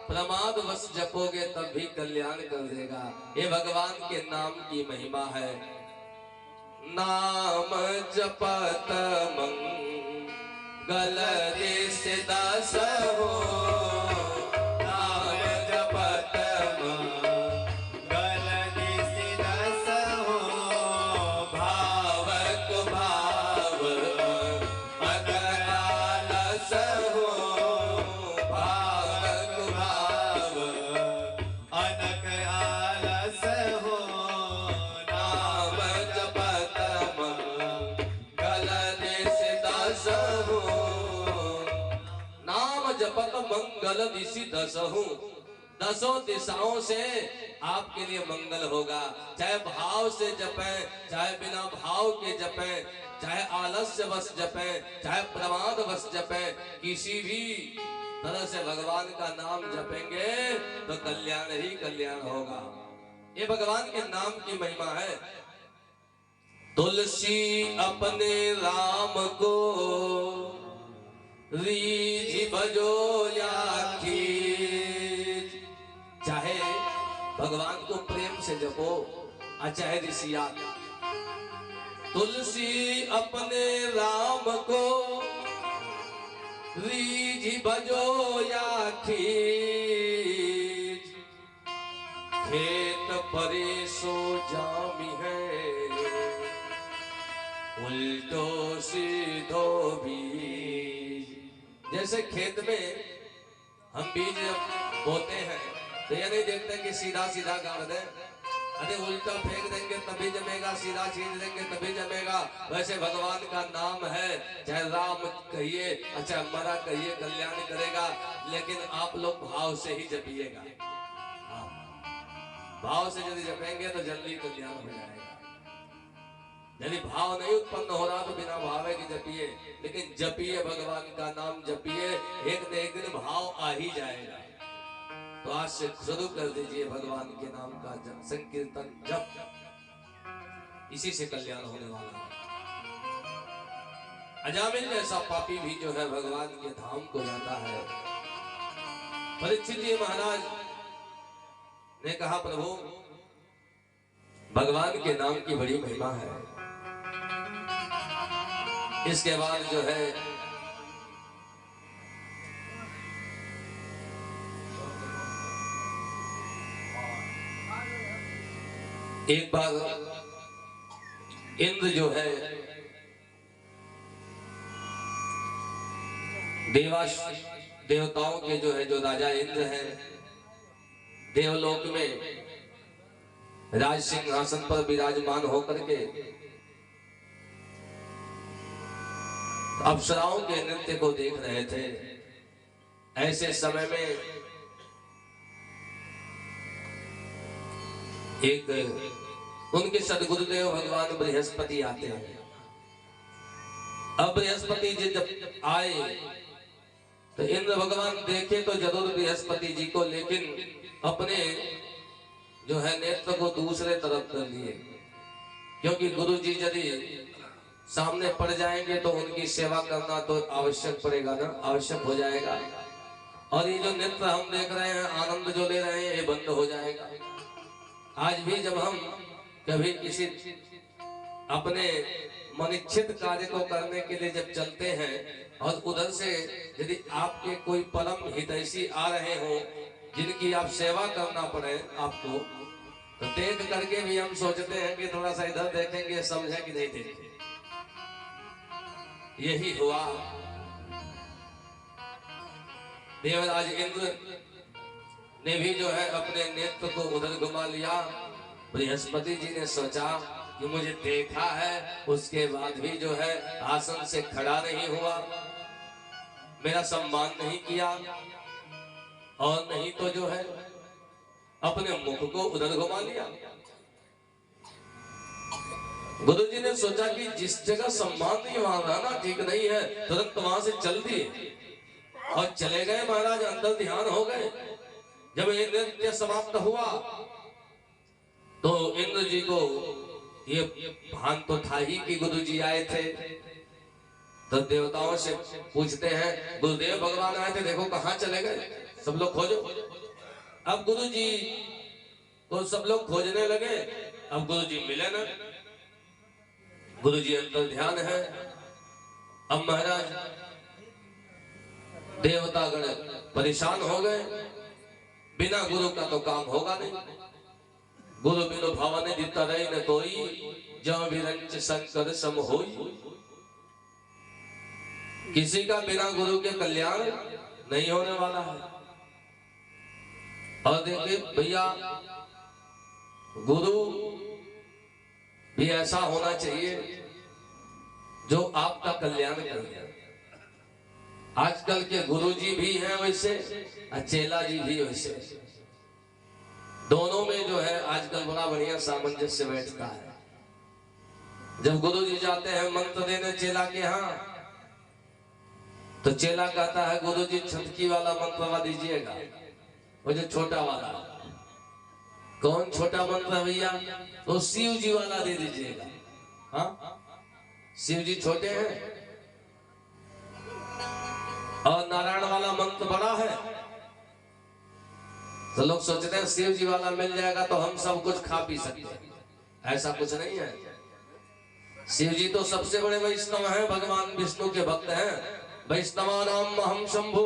प्रमाद बस जपोगे तब भी कल्याण कर देगा। ये भगवान के नाम की महिमा है। नाम जपत मंगल देश दास हो, नाम जपत मंगल देश दास हो, भावक भाव अगर आलस हो, भावक भाव अनक आलस हो, नाम जपत मंगल देश दास हो, नाम जपत मंगल दिशि दस हूँ। दसों दिशाओं से आपके लिए मंगल होगा। चाहे भाव से जपे, चाहे बिना भाव के जपे, चाहे आलस्य वश जपे, चाहे प्रमाद वश जपे, किसी भी तरह से भगवान का नाम जपेंगे तो कल्याण ही कल्याण होगा। ये भगवान के नाम की महिमा है। तुलसी अपने राम को रीझ भजो या खींच। चाहे भगवान को प्रेम से जपो और चाहे ऋषिया। तुलसी अपने राम को रीझ भजो या खींच, खेत परे सो जामी है, उल्टो सीधो बीज। जैसे खेत में हम बीज बोते हैं तो ये नहीं देखते कि सीधा सीधा गाड़ दें, अरे उल्टा फेंक देंगे तभी जमेगा, सीधा छीन देंगे तभी जमेगा। वैसे भगवान का नाम है, चाहे राम कहिए चाहे मरा कहिए, कल्याण करेगा। लेकिन आप लोग भाव से ही जपिएगा। भाव से यदि जपेंगे तो जल्दी कल्याण हो जाएगा। यदि भाव नहीं उत्पन्न हो रहा तो बिना भावे की जपिए, लेकिन जपिए, भगवान का नाम जपिए, एक न एक दिन भाव आ ही जाएगा। तो आज से शुरू कर दीजिए भगवान के नाम का जप, संकीर्तन जप, इसी से कल्याण होने वाला है। अजामिल जैसा पापी भी जो है भगवान के धाम को जाता है। परीक्षित जी महाराज ने कहा, प्रभु भगवान के नाम की बड़ी महिमा है। इसके बाद जो है एक बार इंद्र जो है देवताओं के जो है, जो राजा इंद्र है, देवलोक में राज सिंहासन पर विराजमान होकर के अप्सराओं के नृत्य को देख रहे थे। ऐसे समय में एक उनके सदगुरुदेव भगवान बृहस्पति आते हैं। अब बृहस्पति जी जब आए तो इंद्र भगवान देखे तो जरूर बृहस्पति जी को, लेकिन अपने जो है नेत्र को दूसरे तरफ कर लिए, क्योंकि गुरु जी यदि सामने पड़ जाएंगे तो उनकी सेवा करना तो आवश्यक पड़ेगा ना, आवश्यक हो जाएगा। और ये जो नृत्य हम देख रहे हैं, आनंद जो ले रहे हैं, ये बंद हो जाएगा। आज भी जब हम कभी किसी अपने मनिच्छित कार्य को करने के लिए जब चलते हैं और उधर से यदि आपके कोई परम हितैषी आ रहे हो जिनकी आप सेवा करना पड़े आपको, तो देख करके भी हम सोचते हैं कि थोड़ा सा इधर देखेंगे, समझे कि नहीं देखेंगे। यही हुआ। देवराज इंद्र ने भी जो है अपने नेत्र को उधर घुमा लिया। बृहस्पति जी ने सोचा कि मुझे देखा है, उसके बाद भी जो है आसन से खड़ा नहीं हुआ, मेरा सम्मान नहीं किया, और नहीं तो जो है अपने मुख को उधर घुमा लिया। गुरु जी ने सोचा कि जिस जगह सम्मान नहीं वहां रहना ठीक नहीं है, तुरंत वहां से चल दिए और चले गए महाराज, अंदर ध्यान हो गए। जब ये नृत्य समाप्त हुआ तो इंद्र जी को ये भान तो था ही कि गुरु जी आए थे, तो देवताओं से पूछते हैं गुरुदेव भगवान आए थे, देखो कहाँ चले गए, सब लोग खोजो। अब गुरु जी को सब लोग खोजने लगे, अब गुरु जी मिले ना, गुरु जी अंतर ध्यान है। अब महाराज देवतागण परेशान हो गए, बिना गुरु का तो काम होगा नहीं। गुरु बिनु भवन दिता रही न कोई, जहाँ विरंच शंकर सम होई। किसी का बिना गुरु के कल्याण नहीं होने वाला है। और देखिए भैया, गुरु भी ऐसा होना चाहिए जो आपका कल्याण करे। आजकल के गुरु जी भी हैं वैसे, चेला जी भी वैसे, दोनों में जो है आजकल बड़ा बढ़िया सामंजस्य बैठता है। जब गुरु जी जाते हैं मंत्र देने चेला के यहाँ, तो चेला कहता है गुरु जी छटकी वाला मंत्र दीजिएगा, वो जो छोटा वाला। कौन छोटा मंत्र है भैया? तो शिव जी वाला दे दीजिएगा। हाँ, शिव जी छोटे हैं और नारायण वाला मंत्र बड़ा है, तो लोग सोचते हैं शिव जी वाला मिल जाएगा तो हम सब कुछ खा पी सकते हैं। ऐसा कुछ नहीं है। शिव जी तो सबसे बड़े वैष्णव हैं, भगवान विष्णु के भक्त हैं। वैष्णवानाम अहम शंभु।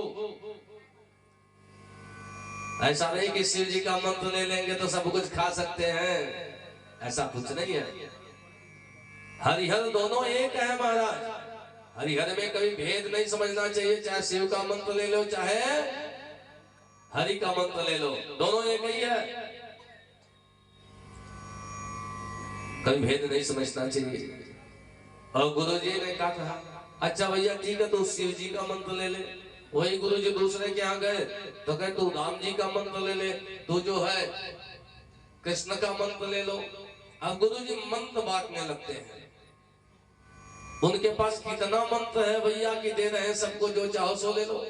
ऐसा नहीं कि शिव जी का मंत्र ले लेंगे तो सब कुछ खा सकते हैं, ऐसा कुछ नहीं है। हरिहर दोनों एक है महाराज। हरिहर में कभी भेद नहीं समझना चाहिए, चाहे शिव का मंत्र ले लो चाहे हरि का मंत्र ले लो, दोनों एक ही है, कभी भेद नहीं समझना चाहिए। और गुरु जी ने कहा अच्छा भैया ठीक है, तो शिव जी का मंत्र ले ले। वही गुरु जी दूसरे के यहाँ गए तो कहे तू राम जी का मंत्र ले ले, तू जो है कृष्ण का मंत्र ले लो। अब गुरु जी मंत्र बांटने लगते हैं। उनके पास कितना मंत्र है भैया कि दे रहे हैं सबको, जो चाहो सो ले लो।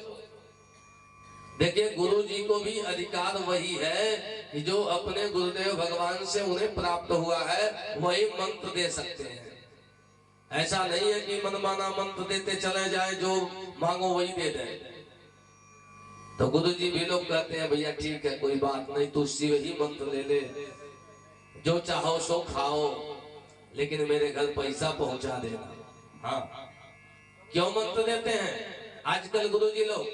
देखिए गुरु जी को भी अधिकार वही है कि जो अपने गुरुदेव भगवान से उन्हें प्राप्त हुआ है वही मंत्र दे सकते हैं। ऐसा नहीं है कि मनमाना मंत्र देते चले जाए, जो मांगो वही दे दे। तो गुरु जी भी लोग कहते हैं भैया ठीक है कोई बात नहीं, तू शिव ही मंत्र ले ले, जो चाहो सो खाओ, लेकिन मेरे घर पैसा पहुंचा देना। हाँ, क्यों मंत्र देते हैं आजकल गुरु जी लोग?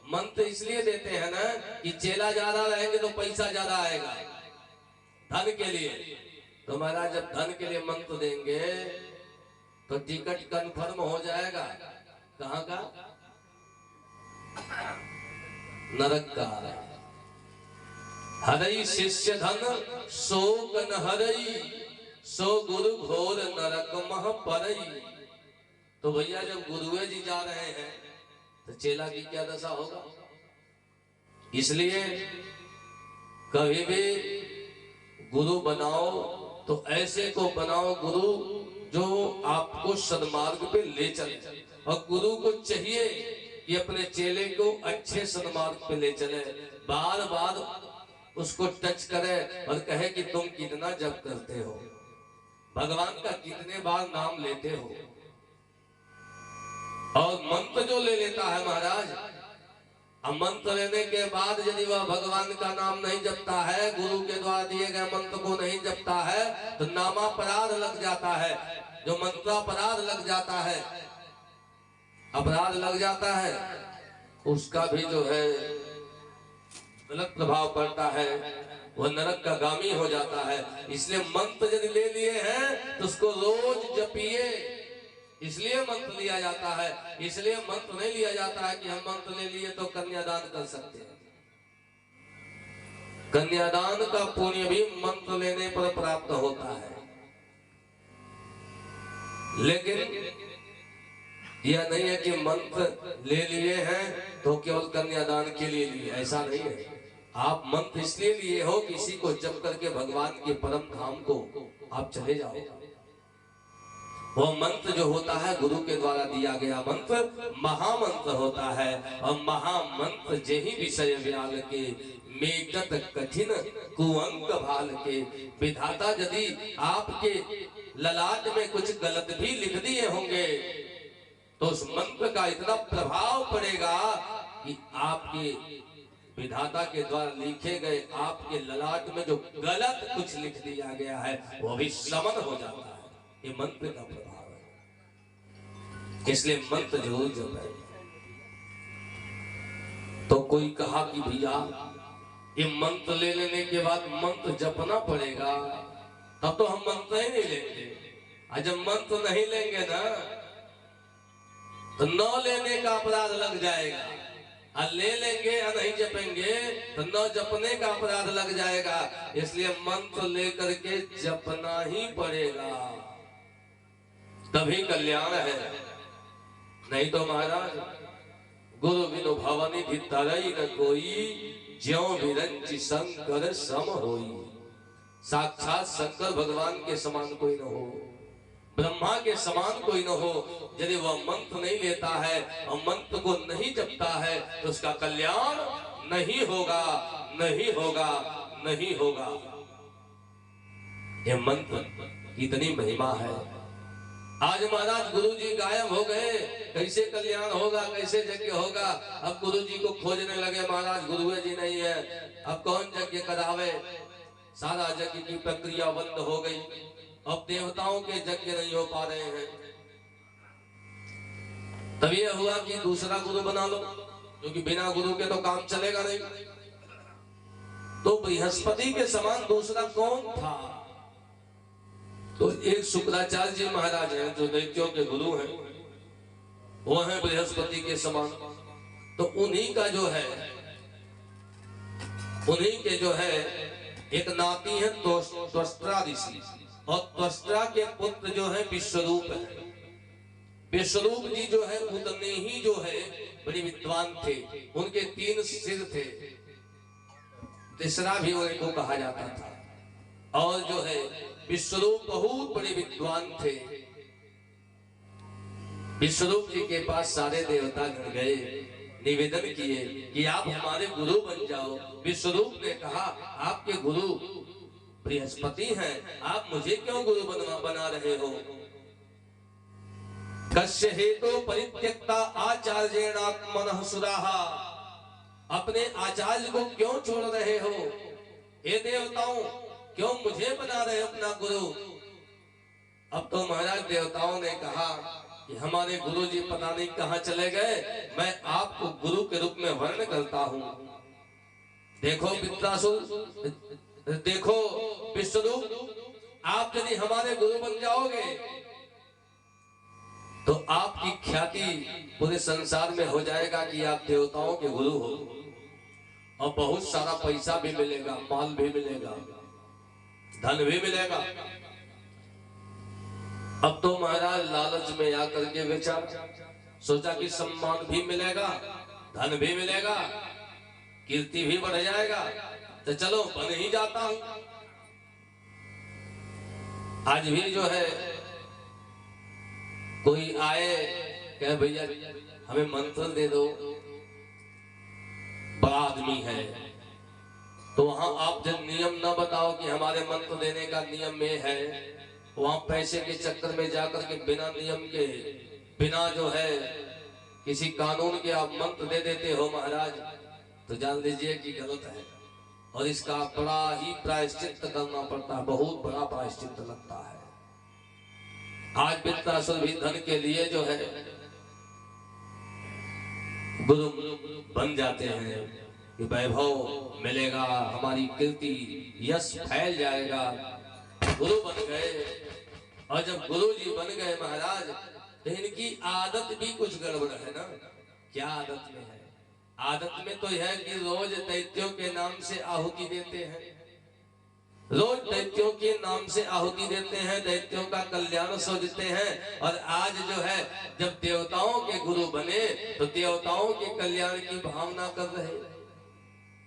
मंत्र इसलिए देते हैं ना कि चेला ज्यादा रहेंगे तो पैसा ज्यादा आएगा, धन के लिए। तो महाराज जब धन के लिए मंत्र देंगे तो टिकट कंफर्म हो जाएगा। कहाँ का? नरक का। हरई शिष्य धन शोक न हरई, सो गुरु घोर नरक मह परई। तो भैया जब गुरुए जी जा रहे हैं तो चेला की क्या दशा होगा? इसलिए कभी भी गुरु बनाओ तो ऐसे को बनाओ गुरु जो आपको सन्मार्ग पे ले चले। और गुरु को चाहिए कि अपने चेले को अच्छे सन्मार्ग पे ले चले, बार बार उसको टच करे और कहे कि तुम कितना जप करते हो, भगवान का कितने बार नाम लेते हो। और मंत्र जो ले लेता है महाराज, अब मंत्र लेने के बाद यदि वह भगवान का नाम नहीं जपता है, गुरु के द्वारा दिए गए मंत्र को नहीं जपता है, तो नामापराध लग जाता है। जो मंत्रापराध लग जाता है, अपराध लग जाता है, उसका भी जो है गलत प्रभाव पड़ता है, वह नरक का गामी हो जाता है। इसलिए मंत्र यदि ले लिए हैं तो उसको रोज जपिए, इसलिए मंत्र लिया जाता है। इसलिए मंत्र नहीं लिया जाता है कि हम मंत्र ले लिए तो कन्यादान कर सकते हैं। कन्यादान का पुण्य भी मंत्र लेने पर प्राप्त होता है। लेकिन यह नहीं है कि मंत्र ले लिए हैं तो केवल कन्यादान के लिए लिए, ऐसा नहीं है। आप मंत्र इसलिए लिए हो किसी को जप करके भगवान के परम धाम को आप चले जाओ। वो मंत्र जो होता है गुरु के द्वारा दिया गया मंत्र महामंत्र होता है, और महामंत्र जेहि विषय व्याल के मेकत कठिन कुअंक भाल के। विधाता यदि आपके ललाट में कुछ गलत भी लिख दिए होंगे तो उस मंत्र का इतना प्रभाव पड़ेगा कि आपके विधाता के द्वारा लिखे गए आपके ललाट में जो गलत कुछ लिख दिया गया है वो भी समन हो जाता है। ये मंत्र का प्रभाव है, इसलिए मंत्र जरूर जपे। तो कोई कहा कि भैया ये मंत्र ले लेने के बाद मंत्र जपना पड़ेगा, तब तो हम मंत्र ही नहीं लेंगे। आज जब मंत्र नहीं लेंगे ना तो न लेने का अपराध लग जाएगा, और ले लेंगे या नहीं जपेंगे तो न जपने का अपराध लग जाएगा। इसलिए मंत्र लेकर के जपना ही पड़ेगा, तभी कल्याण है। नहीं तो महाराज गुरु बिनु भवनि तरई न कोई, ज्यों विरंचि शंकर सम होई। साक्षात शंकर भगवान के समान कोई न हो, ब्रह्मा के समान कोई न हो। यदि वह मंत्र नहीं लेता है और मंत्र को नहीं जपता है तो उसका कल्याण नहीं होगा, नहीं होगा, नहीं होगा। ये मंत्र कितनी महिमा है। आज महाराज गुरुजी गायब हो गए, कैसे कल्याण होगा, कैसे यज्ञ होगा। अब गुरुजी को खोजने लगे, महाराज गुरुए जी नहीं है, अब कौन यज्ञ करावे। सारा यज्ञ की प्रक्रिया बंद हो गई, अब देवताओं के यज्ञ नहीं हो पा रहे हैं। तब यह हुआ कि दूसरा गुरु बना लो, क्योंकि बिना गुरु के तो काम चलेगा नहीं। तो बृहस्पति के समान दूसरा कौन था? तो एक शुक्राचार्य जी महाराज हैं जो दैत्यों के गुरु हैं, वो हैं बृहस्पति के समान। तो उन्हीं का जो है, उन्हीं के जो है एक नाती है त्वष्ट्रा ऋषि, और त्वष्ट्रा के पुत्र जो है विश्वरूप है। विश्वरूप जी जो है उतने ही जो है बड़े विद्वान थे, उनके 3 सिर थे, तीसरा भी उनको कहा जाता था। और जो है विश्वरूप बहुत बड़े विद्वान थे। विश्वरूप जी के पास सारे देवता गण गए, निवेदन किए कि आप हमारे गुरु बन जाओ। विश्वरूप ने कहा आपके गुरु बृहस्पति हैं, आप मुझे क्यों गुरु बना रहे हो? कस्य हेतु परित्यक्ता आचार्येणात्मनः सुराः, अपने आचार्य को क्यों छोड़ रहे हो? हे देवताओं, क्यों मुझे बना रहे हो अपना गुरु? अब तो महाराज देवताओं ने कहा कि हमारे गुरु जी पता नहीं कहां चले गए, मैं आपको गुरु के रूप में वर्ण करता हूं। देखो वित्रासुर, देखो विश्वरूप, आप यदि हमारे गुरु बन जाओगे तो आपकी ख्याति पूरे संसार में हो जाएगा कि आप देवताओं के गुरु हो, और बहुत सारा पैसा भी मिलेगा, माल भी मिलेगा, धन भी मिलेगा। अब तो महाराज लालच में आकर के विचार सोचा कि सम्मान भी मिलेगा, धन भी मिलेगा, कीर्ति भी बढ़ जाएगा, तो चलो बन ही जाता हूं। आज भी जो है कोई आए कहे भैया हमें मंत्र दे दो, बड़ा आदमी है, तो वहां आप जब नियम ना बताओ कि हमारे मंत्र देने का नियम में है, वहां पैसे के चक्कर में जाकर के बिना नियम के, बिना जो है किसी कानून के आप मंत्र दे देते हो महाराज, तो जान लीजिए कि गलत है, और इसका बड़ा ही प्रायश्चित करना पड़ता है, बहुत बड़ा प्रायश्चित लगता है। आज वित्तासुर भी धन के लिए जो है गुरु बन जाते हैं कि वैभव मिलेगा, हमारी कीर्ति यश फैल जाएगा। गुरु बन गए, और जब गुरु जी बन गए महाराज, तो इनकी आदत भी कुछ गड़बड़ है ना। क्या आदत में है? आदत में तो है कि रोज दैत्यों के नाम से आहुति देते हैं, रोज दैत्यों के नाम से आहुति देते हैं, दैत्यों का कल्याण सोचते हैं। और आज जो है जब देवताओं के गुरु बने तो देवताओं के कल्याण की भावना कर रहे हैं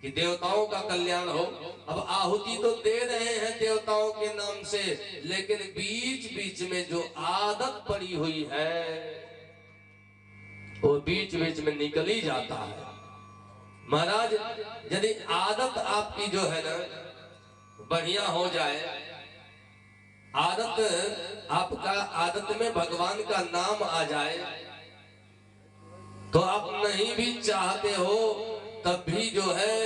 कि देवताओं का कल्याण हो। अब आहुति तो दे रहे हैं देवताओं के नाम से, लेकिन बीच बीच में जो आदत पड़ी हुई है वो बीच बीच में निकल ही जाता है। महाराज यदि आदत आपकी जो है ना बढ़िया हो जाए, आदत आपका आदत में भगवान का नाम आ जाए, तो आप नहीं भी चाहते हो तब भी जो है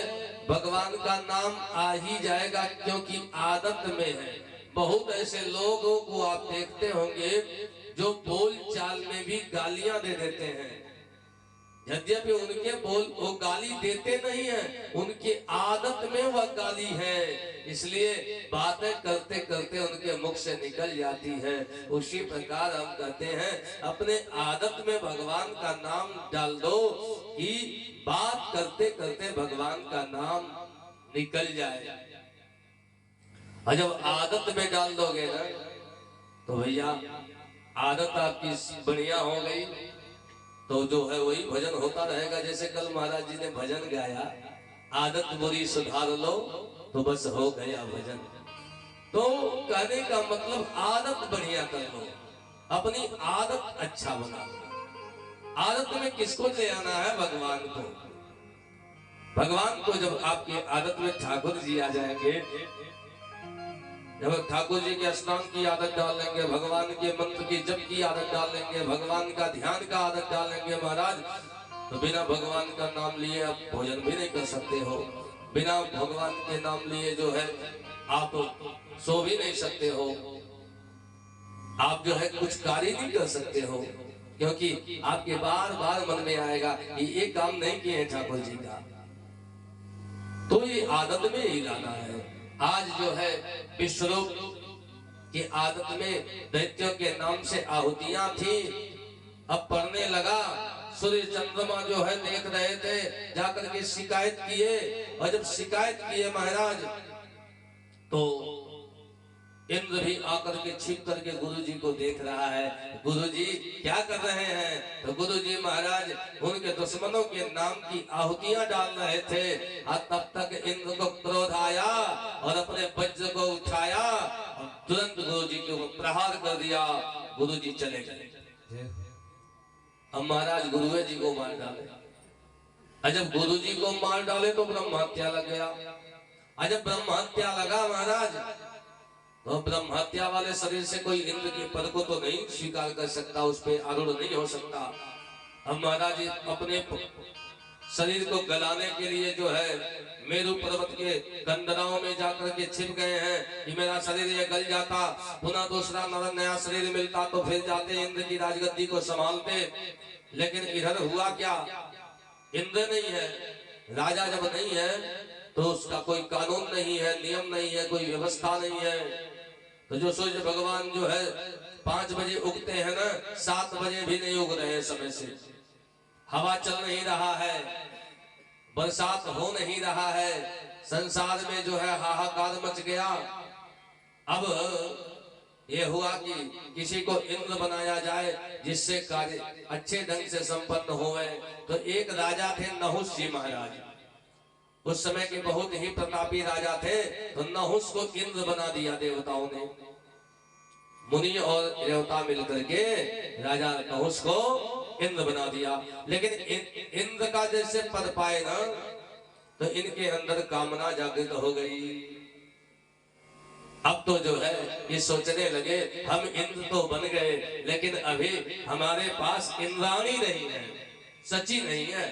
भगवान का नाम आ ही जाएगा, क्योंकि आदत में है। बहुत ऐसे लोगों को आप देखते होंगे जो बोल चाल में भी गालियां दे देते हैं, यद्यपि उनके बोल वो गाली देते नहीं है, उनकी आदत में वह गाली है, इसलिए बातें करते करते उनके मुख से निकल जाती है। उसी प्रकार हम कहते हैं अपने आदत में भगवान का नाम डाल दो कि बात करते करते भगवान का नाम निकल जाए। और जब आदत में डाल दोगे ना तो भैया आदत आपकी बढ़िया हो गई तो जो है वही भजन होता रहेगा। जैसे कल महाराज जी ने भजन गाया, आदत बुरी सुधार लो तो बस हो गया भजन। तो कहने का मतलब आदत बढ़िया कर लो, अपनी आदत अच्छा बना लो। आदत में किसको ले आना है? भगवान को। भगवान को जब आपकी आदत में ठाकुर जी आ जाएंगे, जब ठाकुर जी के स्नान की आदत डाल लेंगे, भगवान के मंत्र की जप की आदत डाल लेंगे, भगवान का ध्यान का आदत डाल लेंगे महाराज, तो बिना भगवान का नाम लिए आप भोजन भी नहीं कर सकते हो। बिना भगवान के नाम लिए जो है आप सो भी नहीं सकते हो, आप जो है कुछ कार्य नहीं कर सकते हो, क्योंकि आपके बार बार मन में आएगा कि ये काम नहीं किए ठाकुर जी का। तो ये आदत में ही लाना है। आज जो है विश्वरूप की आदत में दैत्यों के नाम से आहुतियां थी, अब पढ़ने लगा। सूर्य चंद्रमा जो है देख रहे थे, जाकर के शिकायत किए, और जब शिकायत किए महाराज तो इंद्र भी आकर के छिप करके गुरु जी को देख रहा है, गुरु जी क्या कर रहे हैं? तो गुरु जी महाराज उनके दुश्मनों के नाम की आहुतियां डाल रहे थे। और तब तक इंद्र को क्रोध आया और अपने वज्र को उठाया और तुरंत गुरु जी के ऊपर प्रहार कर दिया। गुरु जी चले गए। अब महाराज गुरुवे जी को मार डाले। जब गुरु जी को मार डाले तो ब्रह्म हत्या लग गया। जब ब्रह्म हत्या लगा महाराज, तो ब्रह्म हत्या वाले शरीर से कोई इंद्र के पद को तो नहीं स्वीकार कर सकता, उस पर आरूढ़ नहीं हो सकता। अब महाराज अपने शरीर को गलाने के लिए जो है मेरू पर्वत के कंदराओं में जाकर के छिप गए हैं कि मेरा शरीर ये गल जाता, पुनः दूसरा नया शरीर मिलता तो फिर जाते इंद्र की राजगद्दी को संभालते। लेकिन इधर हुआ क्या? इंद्र नहीं है, राजा जब नहीं है तो उसका कोई कानून नहीं है, नियम नहीं है, कोई व्यवस्था नहीं है। तो जो सूर्य भगवान जो है 5 बजे उगते हैं ना, 7 बजे भी नहीं उग रहे हैं समय से। हवा चल नहीं रहा है, बरसात हो नहीं रहा है, संसार में जो है हाहाकार मच गया। अब ये हुआ कि किसी को इंद्र बनाया जाए जिससे कार्य अच्छे ढंग से संपन्न होवे। तो एक राजा थे नहुष जी महाराज, उस समय के बहुत ही प्रतापी राजा थे। तो नहुष को इंद्र बना दिया देवताओं ने, मुनि और देवता मिलकर के राजा नहुष को इंद्र बना दिया। लेकिन इंद्र का जैसे पद पाए ना तो इनके अंदर कामना जागृत हो गई। अब तो जो है ये सोचने लगे हम इंद्र तो बन गए, लेकिन अभी हमारे पास इंद्राणी नहीं है, सची नहीं है।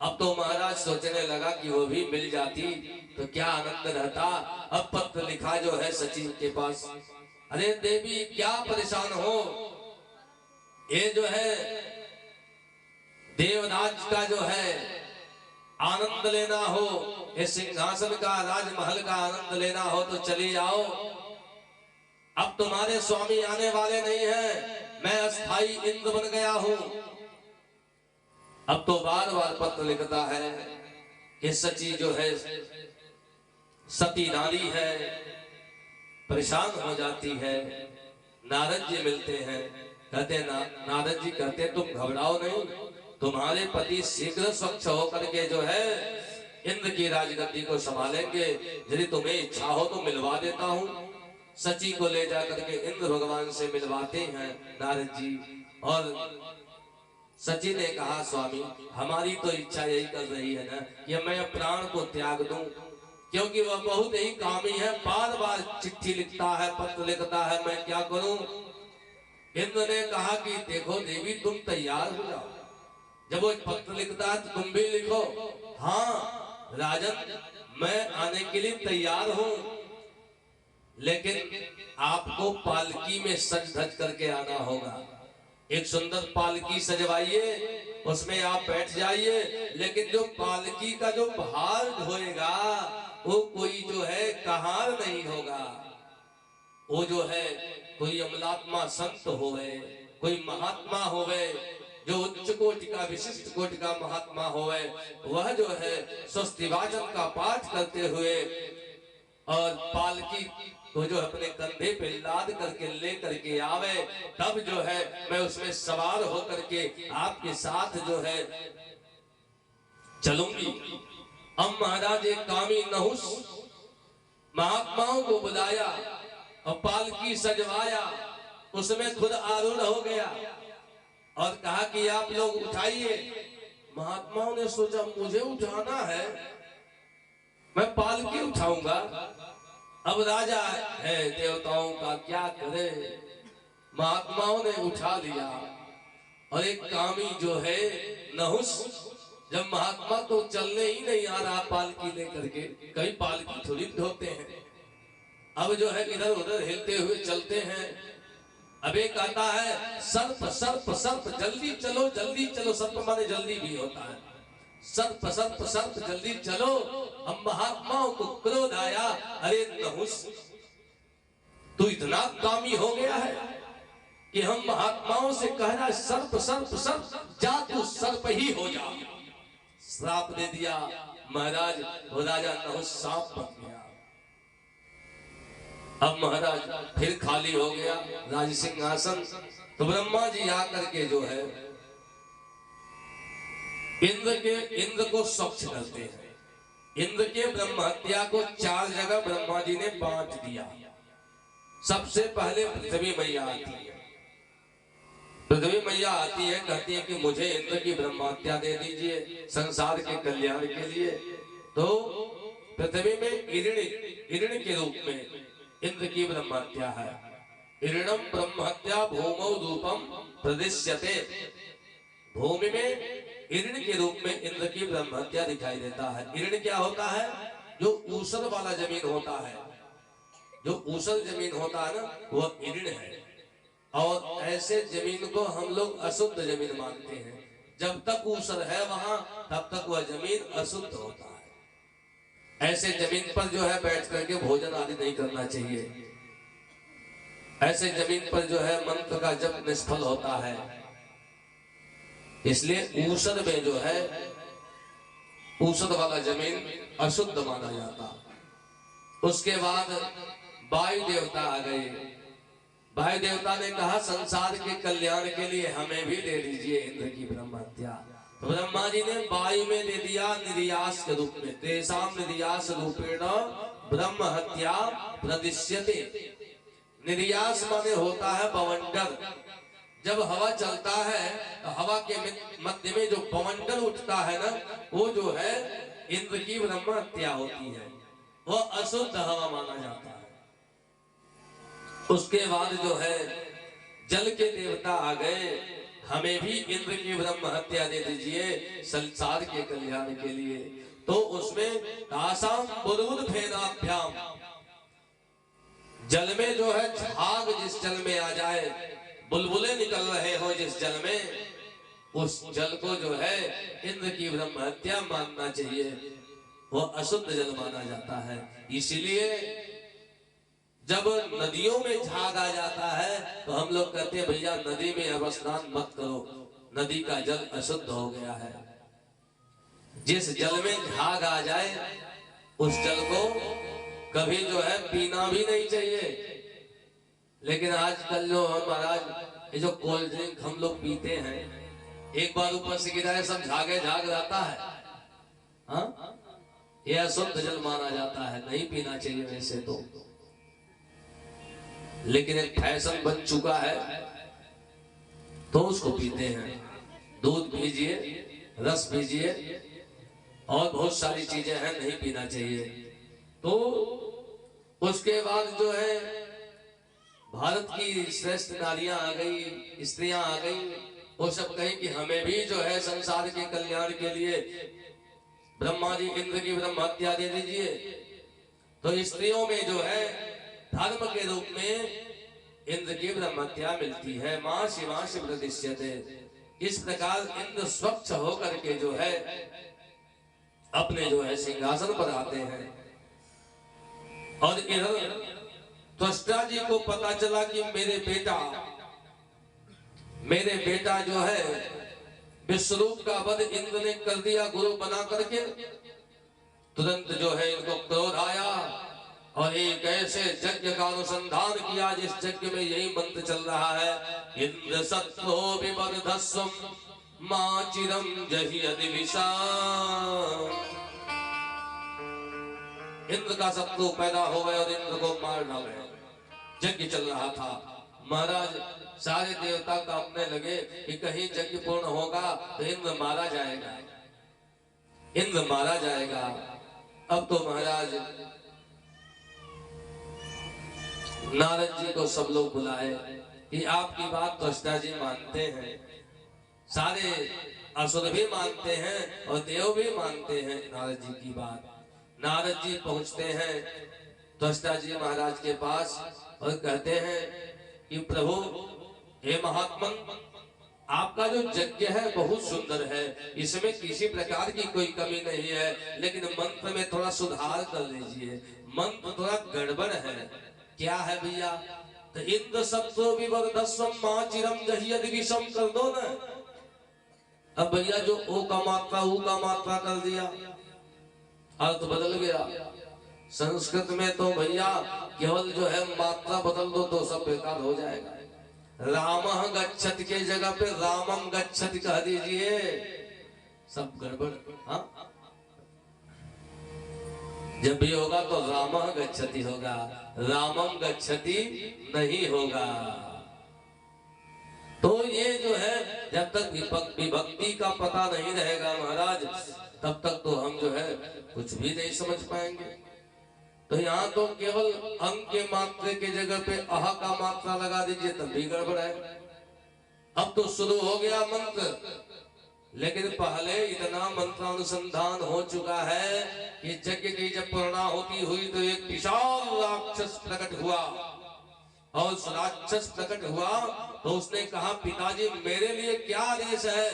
अब तो महाराज सोचने लगा कि वो भी मिल जाती तो क्या आनंद रहता। अब पत्र लिखा जो है सचिन के पास, अरे देवी क्या परेशान हो, ये जो है देवराज का जो है आनंद लेना हो, इस सिंहासन का राजमहल का आनंद लेना हो तो चली जाओ। अब तुम्हारे स्वामी आने वाले नहीं हैं, मैं अस्थाई इंद्र बन गया हूं। अब तो बार बार पत्र लिखता है कि सची जो है सती नारी है, परेशान हो जाती है। नारद जी मिलते हैं, कहते नारद जी कहते तुम घबराओ नहीं, तुम्हारे पति शीघ्र स्वच्छ होकर के जो है इंद्र की राजगद्दी को संभालेंगे। यदि तुम्हें इच्छा हो तो मिलवा देता हूँ। सची को ले जाकर के इंद्र भगवान से मिलवाते हैं नारद जी। और सची ने कहा स्वामी हमारी तो इच्छा यही कर रही है ना कि मैं प्राण को त्याग दूं, क्योंकि वह बहुत ही कामी है, बार बार चिट्ठी लिखता है, पत्र लिखता है, मैं क्या करूं। इंद्र ने कहा कि देखो देवी तुम तैयार हो जाओ, जब वो पत्र लिखता है तो तुम भी लिखो। हाँ राजन मैं आने के लिए तैयार हूं, लेकिन आपको पालकी में सज धज करके आना होगा। एक सुंदर पालकी सजवाइए, उसमें आप बैठ जाइए, लेकिन जो पालकी का जो भार ढोएगा वो कोई जो है कहार नहीं होगा। वो जो है कोई अमलात्मा संत होवे, कोई महात्मा होवे, जो उच्च कोटि का विशिष्ट कोटि का महात्मा होवे, वह जो है स्वस्तिवाचन का पाठ करते हुए और पालकी तो जो अपने कंधे पे लाद करके ले करके आवे, तब जो है मैं उसमें सवार होकर के आपके साथ जो है चलूंगी। अब महाराज एक कामी नहुस महात्माओं को बुलाया और पालकी सजवाया, उसमें खुद आरूढ़ हो गया और कहा कि आप लोग उठाइए। महात्माओं ने सोचा मुझे उठाना है, मैं पालकी उठाऊंगा, अब राजा है देवताओं का क्या करे। महात्माओं ने उठा लिया और एक कामी जो है नहुस, जब महात्मा तो चलने ही नहीं आ रहा पालकी लेकर के, कई पालकी थोड़ी ढोते हैं, अब जो है इधर उधर हिलते हुए चलते हैं। अब एक आता है सर्प सर्प सर्प जल्दी चलो जल्दी चलो, सर्प माने जल्दी भी होता है, सर्प सर्प सर्प जल्दी चलो। हम महात्माओं को क्रोध आया, अरे नहुस तू इतना कामी हो गया है कि हम महात्माओं से कह रहा है सर्प सर्प सर्प, जा तू सर्प ही हो जा। श्राप दे दिया महाराज, वो राजा नहुस सांप बन गया। अब महाराज फिर खाली हो गया राज सिंहासन, तो ब्रह्मा जी आकर के जो है इंद्र को स्वच्छ करते हैं। इंद्र के ब्रह्म हत्या को 4 जगह ब्रह्मा जी ने बांट दिया। सबसे पहले पृथ्वी मैया आती है, पृथ्वी मैया आती है, कहती है कि मुझे इंद्र की ब्रह्म हत्या दे दीजिए संसार के कल्याण के लिए। तो पृथ्वी में इरण के रूप में इंद्र की ब्रह्म हत्या है। इरणम ब्रह्म हत्या भूमौ रूपम प्रदिश्यते, भूमि में इरण के रूप में इंद्र की ब्रह्म हत्या दिखाई देता है। इरण क्या होता है? जो ऊसर वाला जमीन होता है, जो ऊसर जमीन होता है ना, वह इरण है। और ऐसे जमीन को हम लोग अशुद्ध जमीन मानते हैं। जब तक ऊसर है वहां, तब तक वह जमीन अशुद्ध होता है। ऐसे जमीन पर जो है बैठ करके भोजन आदि नहीं करना चाहिए। ऐसे जमीन पर जो है मंत्र का जप निष्फल होता है। इसलिए ऊसर में जो है, ऊसर वाला जमीन अशुद्ध माना जाता। उसके बाद वायु देवता आ गए। वायु देवता ने कहा संसार के कल्याण के लिए हमें भी दे दीजिए इंद्र की ब्रह्म हत्या। तो ब्रह्मा जी ने वायु में दे दिया निर्यास के रूप में, तेषाम निर्यास रूपेण ब्रह्म हत्या प्रदिश्यते। निर्यास माने होता है बवंडर। जब हवा चलता है तो हवा के मध्य में जो बवंडर उठता है ना, वो जो है इंद्र की ब्रह्म हत्या होती है, वो अशुद्ध हवा माना जाता है। उसके बाद जो है जल के देवता आ गए, हमें भी इंद्र की ब्रह्म हत्या दे दीजिए संसार के कल्याण के लिए। तो उसमें तासाम बुरुद फेनाभ्याम, जल में जो है झाग जिस जल में आ जाए, बुलबुले निकल रहे हो जिस जल में, उस जल को जो है इंद्र की ब्रह्म हत्या मानना चाहिए, वो अशुद्ध जल माना जाता है। इसीलिए जब नदियों में झाग आ जाता है तो हम लोग कहते हैं भैया नदी में अब स्नान मत करो, नदी का जल अशुद्ध हो गया है। जिस जल में झाग आ जाए उस जल को कभी जो है पीना भी नहीं चाहिए। लेकिन आजकल जो महाराज ये जो कोल्ड ड्रिंक हम लोग पीते हैं, एक बार ऊपर से गिरा है सब झागे झाग जाता है। हाँ, ये अशुद्ध जल माना जाता है, नहीं पीना चाहिए वैसे तो। लेकिन एक फैशन बन चुका है तो उसको पीते हैं। दूध पीजिए, रस पीजिए और बहुत सारी चीजें हैं, नहीं पीना चाहिए। तो उसके बाद जो है भारत की श्रेष्ठ नारियां आ गई, स्त्रियां आ गई, वो सब कहें कि हमें भी जो है संसार के कल्याण के लिए ब्रह्मा जी इंद्र की ब्रह्म हत्या दे दीजिए। तो स्त्रियों में जो है धर्म के रूप में इंद्र की ब्रह्म हत्या मिलती है। मां शिवा शिव प्रतिष्ठिते। इस प्रकार इंद्र स्वच्छ होकर के जो है अपने जो है सिंहासन पर आते हैं। और इधर त्वष्टा जी को पता चला कि मेरे बेटा जो है विश्वरूप का वध इंद्र ने कर दिया गुरु बना करके। तुरंत जो है इनको क्रोध आया और एक ऐसे यज्ञ का अनुसंधान किया जिस यज्ञ में यही मंत्र चल रहा है, इंद्र सत्तो विवर्धस्वम मां चिरम जहियदि विषा। इंद्र का शत्रु पैदा हो गए और इंद्र को मार डाले। यज्ञ चल रहा था, महाराज सारे देवता कांपने लगे कि कहीं यज्ञ पूर्ण होगा तो इंद्र मारा जाएगा, इंद्र मारा जाएगा। अब तो महाराज नारद जी को सब लोग बुलाए कि आपकी बात त्वष्टा जी मानते हैं, सारे असुर भी मानते हैं और देव भी मानते हैं नारद जी की बात। नारद जी पहुंचते हैं त्वष्टा जी महाराज के पास और कहते हैं कि प्रभु हे महात्मन, आपका जो यज्ञ है बहुत सुंदर है, इसमें किसी प्रकार की कोई कमी नहीं है, लेकिन मंत्र में थोड़ा सुधार कर लीजिए, मंत्र थोड़ा गड़बड़ है। क्या है भैया? तो इंद्र सत्तो विवर्धस्वम मां चिरम जहियदि विषम कर दो ना। अब भैया जो ओ का मात्रा ऊ का मात्रा कर दिया, अर्थ बदल गया। संस्कृत में तो भैया केवल जो है मात्रा बदल दो तो सब बेकार हो जाएगा। रामः गच्छति के जगह पे रामम गच्छति कह दीजिए, सब गड़बड़। हाँ, जब भी होगा तो रामः गच्छति होगा, रामम गच्छति नहीं होगा। तो ये जो है जब तक विभक्ति का पता नहीं रहेगा महाराज, तब तक तो हम जो है कुछ भी नहीं समझ पाएंगे। तो यहाँ तो केवल अंग के मात्रे के जगह पे अह का मात्रा लगा दीजिए तब भी गड़बड़ है। अब तो शुरू हो गया मंत्र, लेकिन पहले इतना मंत्रानुसंधान हो चुका है कि यज्ञ की जब पूर्णाहुति हुई तो एक विशाल राक्षस प्रकट हुआ। और उस राक्षस प्रकट हुआ तो उसने कहा, पिताजी मेरे लिए क्या आदेश है?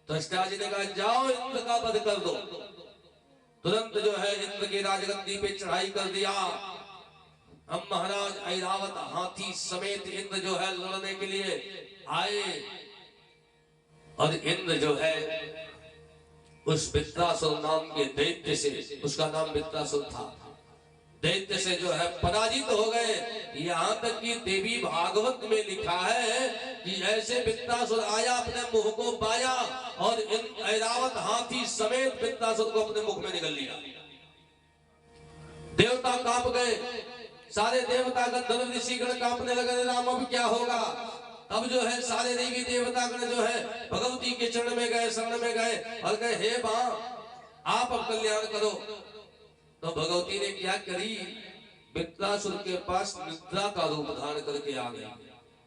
त्वष्टा जी ने कहा, जाओ इंद्र का वध कर दो। तुरंत जो है इंद्र की राजगद्दी पे चढ़ाई कर दिया। अब महाराज ऐरावत हाथी समेत इंद्र जो है लड़ने के लिए आए। और इंद्र जो है उस वृत्रासुर नाम के दैत्य से, उसका नाम वृत्रासुर था, दैत्य से जो है पराजित हो गए। यहाँ तक कि देवी भागवत में लिखा है कि ऐसे वृत्रासुर आया, अपने मुंह को बाया और ऐरावत हाथी समेत वृत्रासुर को अपने मुख में निगल लिया। देवता कांप गए, सारे देवता गंधर्व ऋषिगण कांपने लगे, राम अब क्या होगा? तब जो है सारे देवी देवतागण जो है भगवती के चरण में गए, शरण में गए और कहे, हे मां आप अब कल्याण करो। तो भगवती ने क्या करी? वृत्रासुर के पास निद्रा का रूप धारण करके आ गई,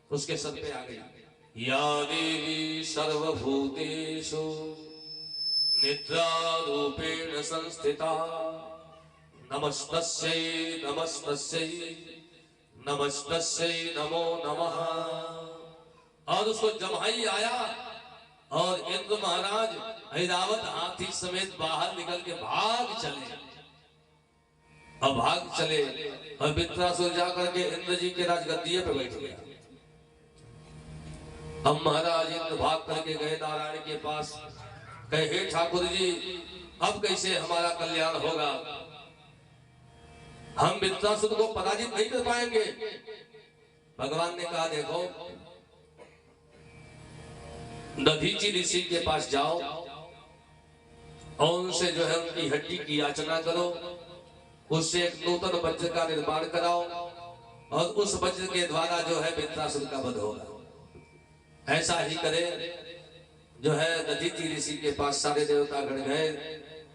उसके सर पे आ गई। या देवी सर्वभूतेषु निद्रा रूपेण संस्थिता नमस्तस्यै नमस्तस्यै नमस्तस्यै नमो नमः। और उसको जम्हाई आया और इंद्र महाराज ऐरावत हाथी समेत बाहर निकल के भाग चले। अब भाग चले और वृत्रासुर जाकर के इंद्र जी के राजगद्दी पे बैठ गया। अब महाराज इंद्र भाग करके गए नारायण के पास, कहे, हे ठाकुर जी अब कैसे हमारा कल्याण होगा? हम वृत्रासुर को पराजित नहीं कर पाएंगे। भगवान ने कहा देखो, दधीचि ऋषि के पास जाओ और उनसे जो है उनकी हड्डी की याचना करो, उससे एक नूतन वज्र का निर्माण कराओ और उस वज्र के द्वारा जो है वृत्रासुर का वध होगा। ऐसा ही करे। जो है दधीचि ऋषि के पास सारे देवतागण गए।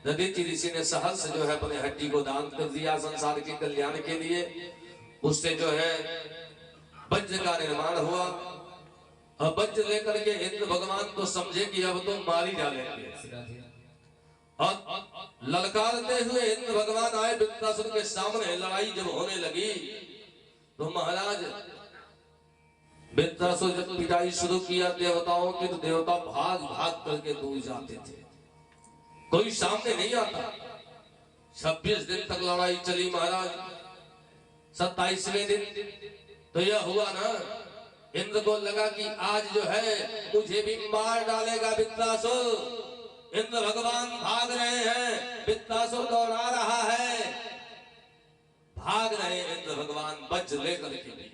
दधीचि ऋषि ने सहर्ष जो है अपने हड्डी को दान कर दिया संसार के कल्याण के लिए। उससे जो है वज्र का निर्माण हुआ और वज्र लेकर के इंद्र भगवान तो समझे कि अब तो मार ही डालेंगे और ललकारते हुए इंद्र भगवान आए वृत्रासुर के सामने। लड़ाई जब होने लगी तो महाराज वृत्रासुर जब पिटाई शुरू किया देवताओं की, तो देवता भाग भाग करके दूर जाते थे, कोई सामने नहीं आता। 26 दिन तक लड़ाई चली महाराज। 27वें दिन तो यह हुआ ना, इंद्र को लगा कि आज जो है मुझे भी मार डालेगा वृत्रासुर। इंद्र भगवान भाग रहे हैं, वृत्रासुर दौड़ा रहा है। भाग रहे इंद्र भगवान वज्र लेकर के।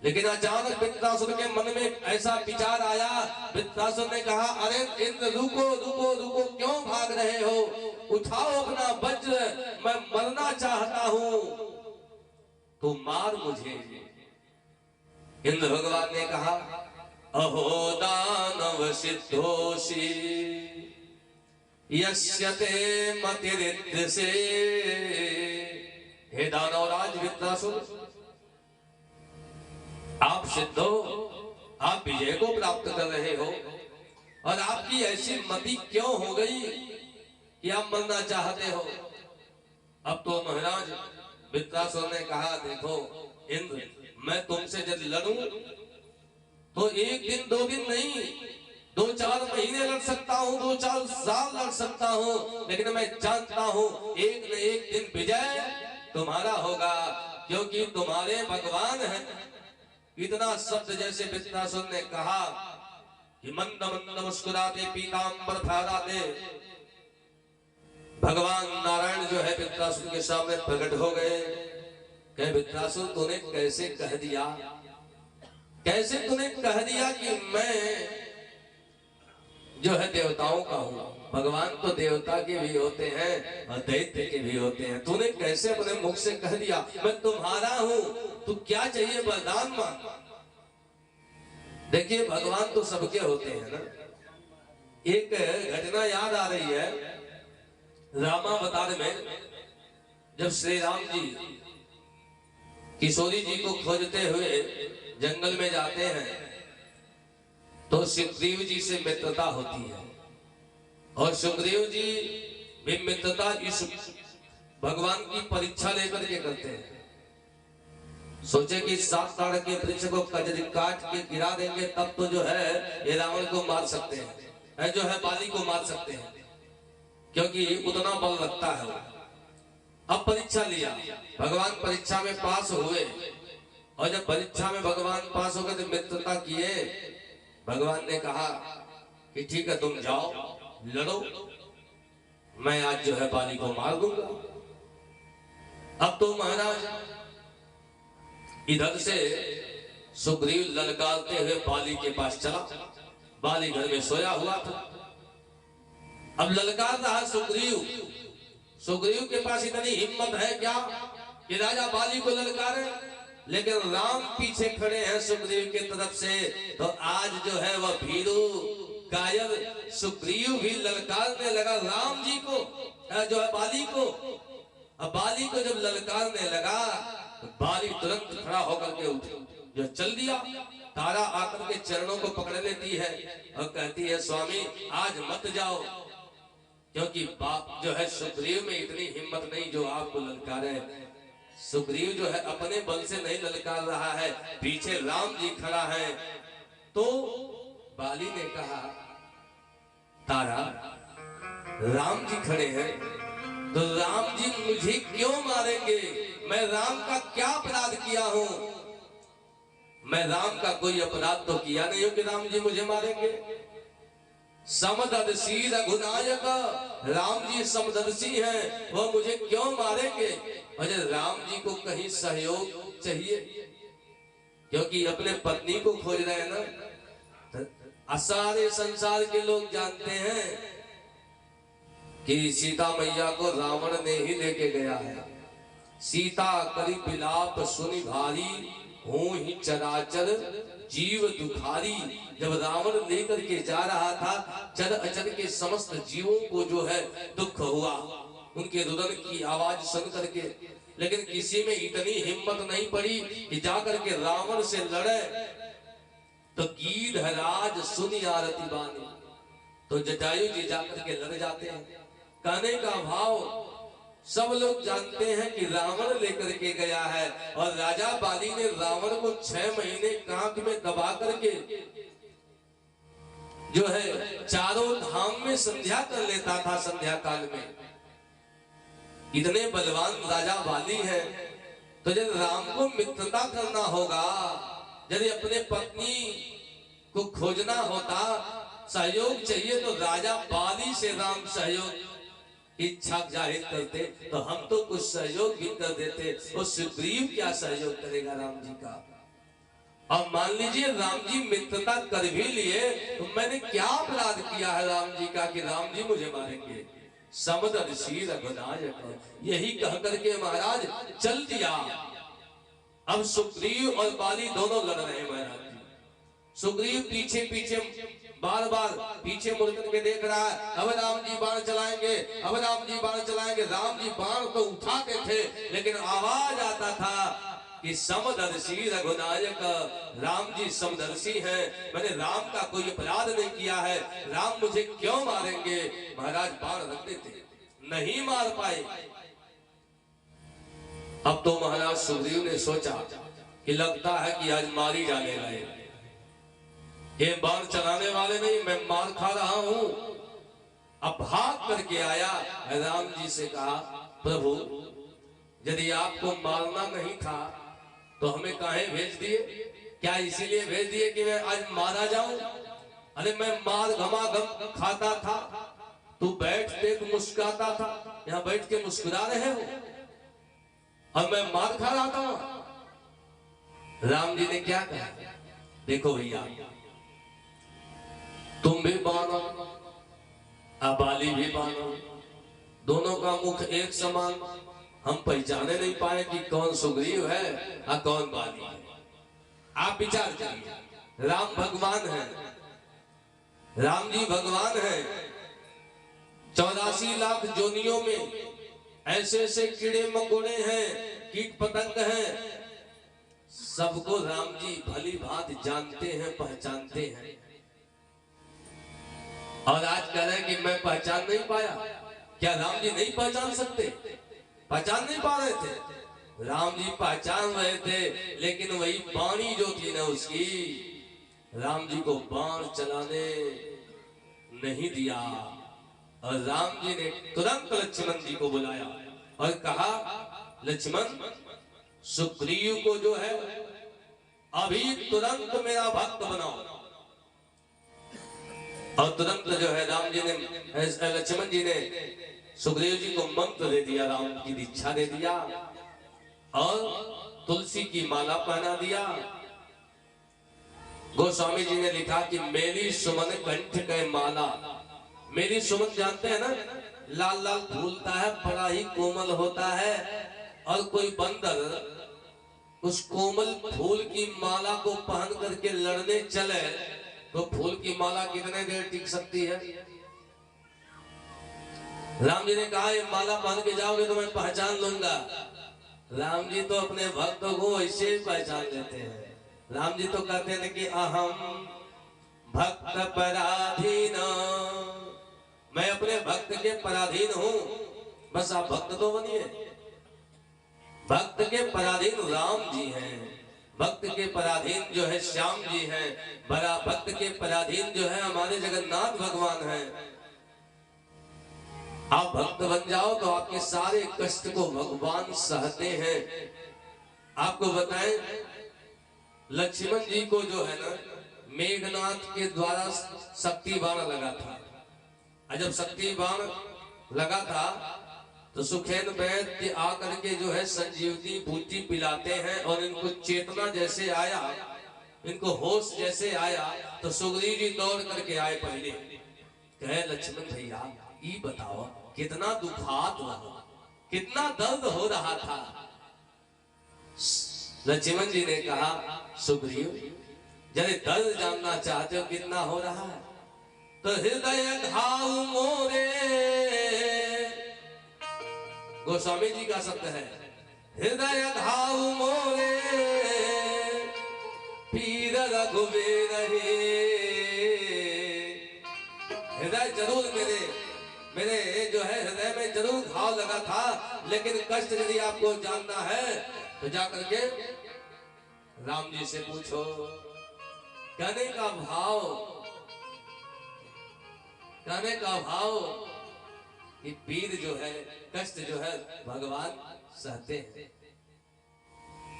लेकिन अचानक वृत्रासुर के मन में ऐसा विचार आया। वृत्रासुर ने कहा, अरे इंद्र रुको रुको रुको, क्यों भाग रहे हो? उठाओ अपना वज्र, मैं मरना चाहता हूं, तो मार मुझे। इंद्र भगवान ने कहा, अहो दानव सिद्धोषी यस्यते मतिरिद्र से। हे दानवराज वृत्रासुर, आप सिद्ध हो, आप विजय को प्राप्त कर रहे हो और आपकी ऐसी मति क्यों हो गई कि आप मरना चाहते हो? अब तो महाराज वृत्रासुर ने कहा, देखो इंद्र, मैं तुमसे यदि लड़ूं तो 1 दिन 2 दिन नहीं, 2-4 महीने लड़ सकता हूं, 2-4 साल लड़ सकता हूं, लेकिन मैं जानता हूं एक न एक दिन विजय तुम्हारा होगा, क्योंकि तुम्हारे भगवान हैं। इतना शब्द जैसे वृत्रासुर ने कहा कि मंद मंद मुस्कुराते पीतांबर फहराते भगवान नारायण जो है वृत्रासुर के सामने प्रकट हो गए। कहे, वृत्रासुर तूने कैसे कह दिया, कैसे तूने कह दिया कि मैं जो है देवताओं का हूं? भगवान तो देवता के भी होते हैं और दैत्य के भी होते हैं। तूने कैसे अपने मुख से कह दिया मैं तुम्हारा हूं? तू क्या चाहिए वरदान मांग। देखिए भगवान तो सबके होते हैं ना। एक घटना याद आ रही है, रामावतार में जब श्री राम जी किशोरी जी को खोजते हुए जंगल में जाते हैं तो सुग्रीव जी से मित्रता होती है और सुग्रीव जी भी मित्रता इस भगवान की परीक्षा लेकर के करते हैं। सोचे कि 7 ताड़ के वृक्ष को कजरी काट के गिरा देंगे तब तो जो है ये रावण को मार सकते हैं, जो है बाली को मार सकते हैं, क्योंकि उतना बल लगता है। अब परीक्षा लिया, भगवान परीक्षा में पास हुए और जब परीक्षा में भगवान पास हो गए तो मित्रता किए। भगवान ने कहा कि ठीक है तुम जाओ लड़ो, मैं आज जो है बाली को मार दूंगा। अब तो महाराज इधर से सुग्रीव ललकारते हुए बाली के पास चला। बाली घर में सोया हुआ था। अब ललकार रहा सुग्रीव। सुग्रीव के पास इतनी हिम्मत है क्या कि राजा बाली को ललकारे? लेकिन राम पीछे खड़े हैं सुग्रीव की तरफ से, तो आज जो है वह भीरू कायर सुग्रीव भी ललकारने लगा राम जी को, जो है बाली को। अब बाली को जब ललकारने लगा तो बाली तुरंत खड़ा होकर के उठे, जो चल दिया। तारा आकर के चरणों को पकड़ लेती है और कहती है स्वामी आज मत जाओ, क्योंकि बाप जो है सुग्रीव में इतनी हिम्मत नहीं जो आपको ललकारे। सुग्रीव जो है अपने बल से नहीं ललकार रहा है, पीछे राम जी खड़ा है। तो बाली ने कहा तारा राम जी खड़े हैं तो राम जी मुझे क्यों मारेंगे? मैं राम का क्या अपराध किया हूं? मैं राम का कोई अपराध तो किया नहीं हूं कि राम जी मुझे मारेंगे। समदर्शी रघुनायक, राम जी समदर्शी हैं, वो मुझे क्यों मारेंगे? अरे राम जी को कहीं सहयोग चाहिए, क्योंकि अपने पत्नी को खोज रहे हैं ना। सारे संसार के लोग जानते हैं कि सीता मैया को रावण ने ही लेके गया है। सीता करी बिलाप सुनि भारी, हूं ही चराचर जीव दुखारी। जब रावण लेकर के जा रहा था, चर अचर के समस्त जीवों को जो है दुख हुआ उनके रुदन की आवाज सुन करके, लेकिन किसी में इतनी हिम्मत नहीं पड़ी कि जाकर के रावण से लड़े। तो गीधराज सुनि आरती बानी, तो जटायु जी जाकर के लड़ जाते हैं। कहने का भाव, सब लोग जानते हैं कि रावण लेकर के गया है, और राजा बाली ने रावण को 6 महीने कांख में दबा करके जो है चारों धाम में संध्या कर लेता था। संध्या काल में इतने बलवान राजा बाली है, तो जब राम को मित्रता करना होगा, यदि अपने पत्नी को खोजना होता, सहयोग चाहिए, तो राजा बाली से राम सहयोग इच्छा जाहिर करते, तो हम तो कुछ सहयोग भी कर देते। और सुग्रीव क्या सहयोग करेगा राम जी का। अब मान लीजिए राम जी मित्रता कर भी लिए, तो मैंने क्या अपराध किया है राम जी का कि राम जी मुझे मारेंगे। समदर्शी रघुनायक, यही कह करके महाराज चल दिया। अब सुग्रीव और बाली दोनों लड़ रहे हैं महाराज जी। सुग्रीव पीछे पीछे बार बार पीछे मुड़ करके देख रहा है, अब राम जी बाण चलाएंगे, अब राम जी बाण चलाएंगे। राम जी बाण तो उठाते थे, लेकिन आवाज आता था कि समदर्शी रघुनायक, राम जी समदर्शी हैं, मैंने राम का कोई अपराध नहीं किया है, राम मुझे क्यों मारेंगे। महाराज बाण रख देते, नहीं मार पाए। अब तो महाराज सुग्रीव ने सोचा कि लगता है कि आज मारी जाने गए, ये बाण चलाने वाले नहीं, मैं मार खा रहा हूं। अब भाग करके आया, राम जी से कहा, प्रभु यदि आपको मारना नहीं था तो हमें काहे भेज दिए। क्या इसीलिए भेज दिए कि मैं आज मारा जाऊं। अरे मैं मार घमाघम खाता था, तू बैठ देख मुस्कुराता था, यहां बैठ के मुस्कुरा रहे हो, और मैं मार खा रहा था। राम जी ने क्या कहा, देखो भैया तुम भी बानो, बाली भी बानो, दोनों का मुख एक समान, हम पहचाने नहीं पाए कि कौन सुग्रीव है और कौन बाली है। आप विचार करिए, राम भगवान है, राम जी भगवान है। 84 लाख जोनियों में ऐसे ऐसे कीड़े मकोड़े हैं, कीट पतंग हैं, सबको राम जी भली भांति जानते हैं, पहचानते हैं। और आज कह रहे हैं कि मैं पहचान नहीं पाया। क्या राम जी नहीं पहचान सकते, पहचान नहीं पा रहे थे। राम जी पहचान रहे थे, लेकिन वही वाणी जो थी ना उसकी, राम जी को बाण चलाने नहीं दिया। और राम जी ने तुरंत लक्ष्मण जी को बुलाया और कहा, लक्ष्मण सुग्रीव को जो है अभी तुरंत मेरा भक्त बनाओ। और तुरंत जो है राम जी ने, लक्ष्मण जी ने सुग्रीव जी को मंत्र दे दिया, राम की दीक्षा दे दिया, और तुलसी की माला पहना दिया। गोस्वामी जी ने लिखा कि मेरी सुमन कंठ के माला। मेरी सुमन जानते हैं ना, लाल लाल फूलता है, बड़ा ही कोमल होता है, और कोई बंदर उस कोमल फूल की माला को पहन करके लड़ने चले तो फूल की माला कितने देर टिक सकती है। राम जी ने कहा, ये माला पहन के जाओगे तो मैं पहचान लूंगा। राम जी तो अपने भक्तों को ऐसे ही पहचान लेते हैं। राम जी तो कहते हैं कि अहम भक्त पराधीन, मैं अपने भक्त के पराधीन हूं, बस आप भक्त तो बनिए। भक्त के पराधीन राम जी हैं, भक्त के पराधीन जो है श्याम जी हैं, बड़ा भक्त के पराधीन जो है हमारे जगन्नाथ भगवान हैं। आप भक्त बन जाओ तो आपके सारे कष्ट को भगवान सहते हैं। आपको बताएं, लक्ष्मण जी को जो है ना मेघनाथ के द्वारा शक्ति बाण लगा था। जब शक्ति बाण लगा था तो सुखेन वैद्य आकर के जो है संजीवनी बूटी पिलाते हैं और इनको चेतना जैसे आया, इनको होश जैसे आया, तो सुग्रीव जी दौड़ करके आए पहले, कहे लक्ष्मण भैया ये बताओ कितना दुखात रहा, कितना दर्द हो रहा था। लक्ष्मण जी ने कहा सुग्रीव यदि दर्द जानना चाहते हो कितना हो रहा है तो हृदय घाव मोरे, गोस्वामी जी का शब्द है, हृदय घाव मोरे पीर रघुवीर हे। हृदय जरूर मेरे जो है हृदय में जरूर घाव लगा था, लेकिन कष्ट यदि आपको जानना है तो जाकर के राम जी से पूछो। कहने का भाव कि पीर जो है, कष्ट जो है भगवान सहते हैं,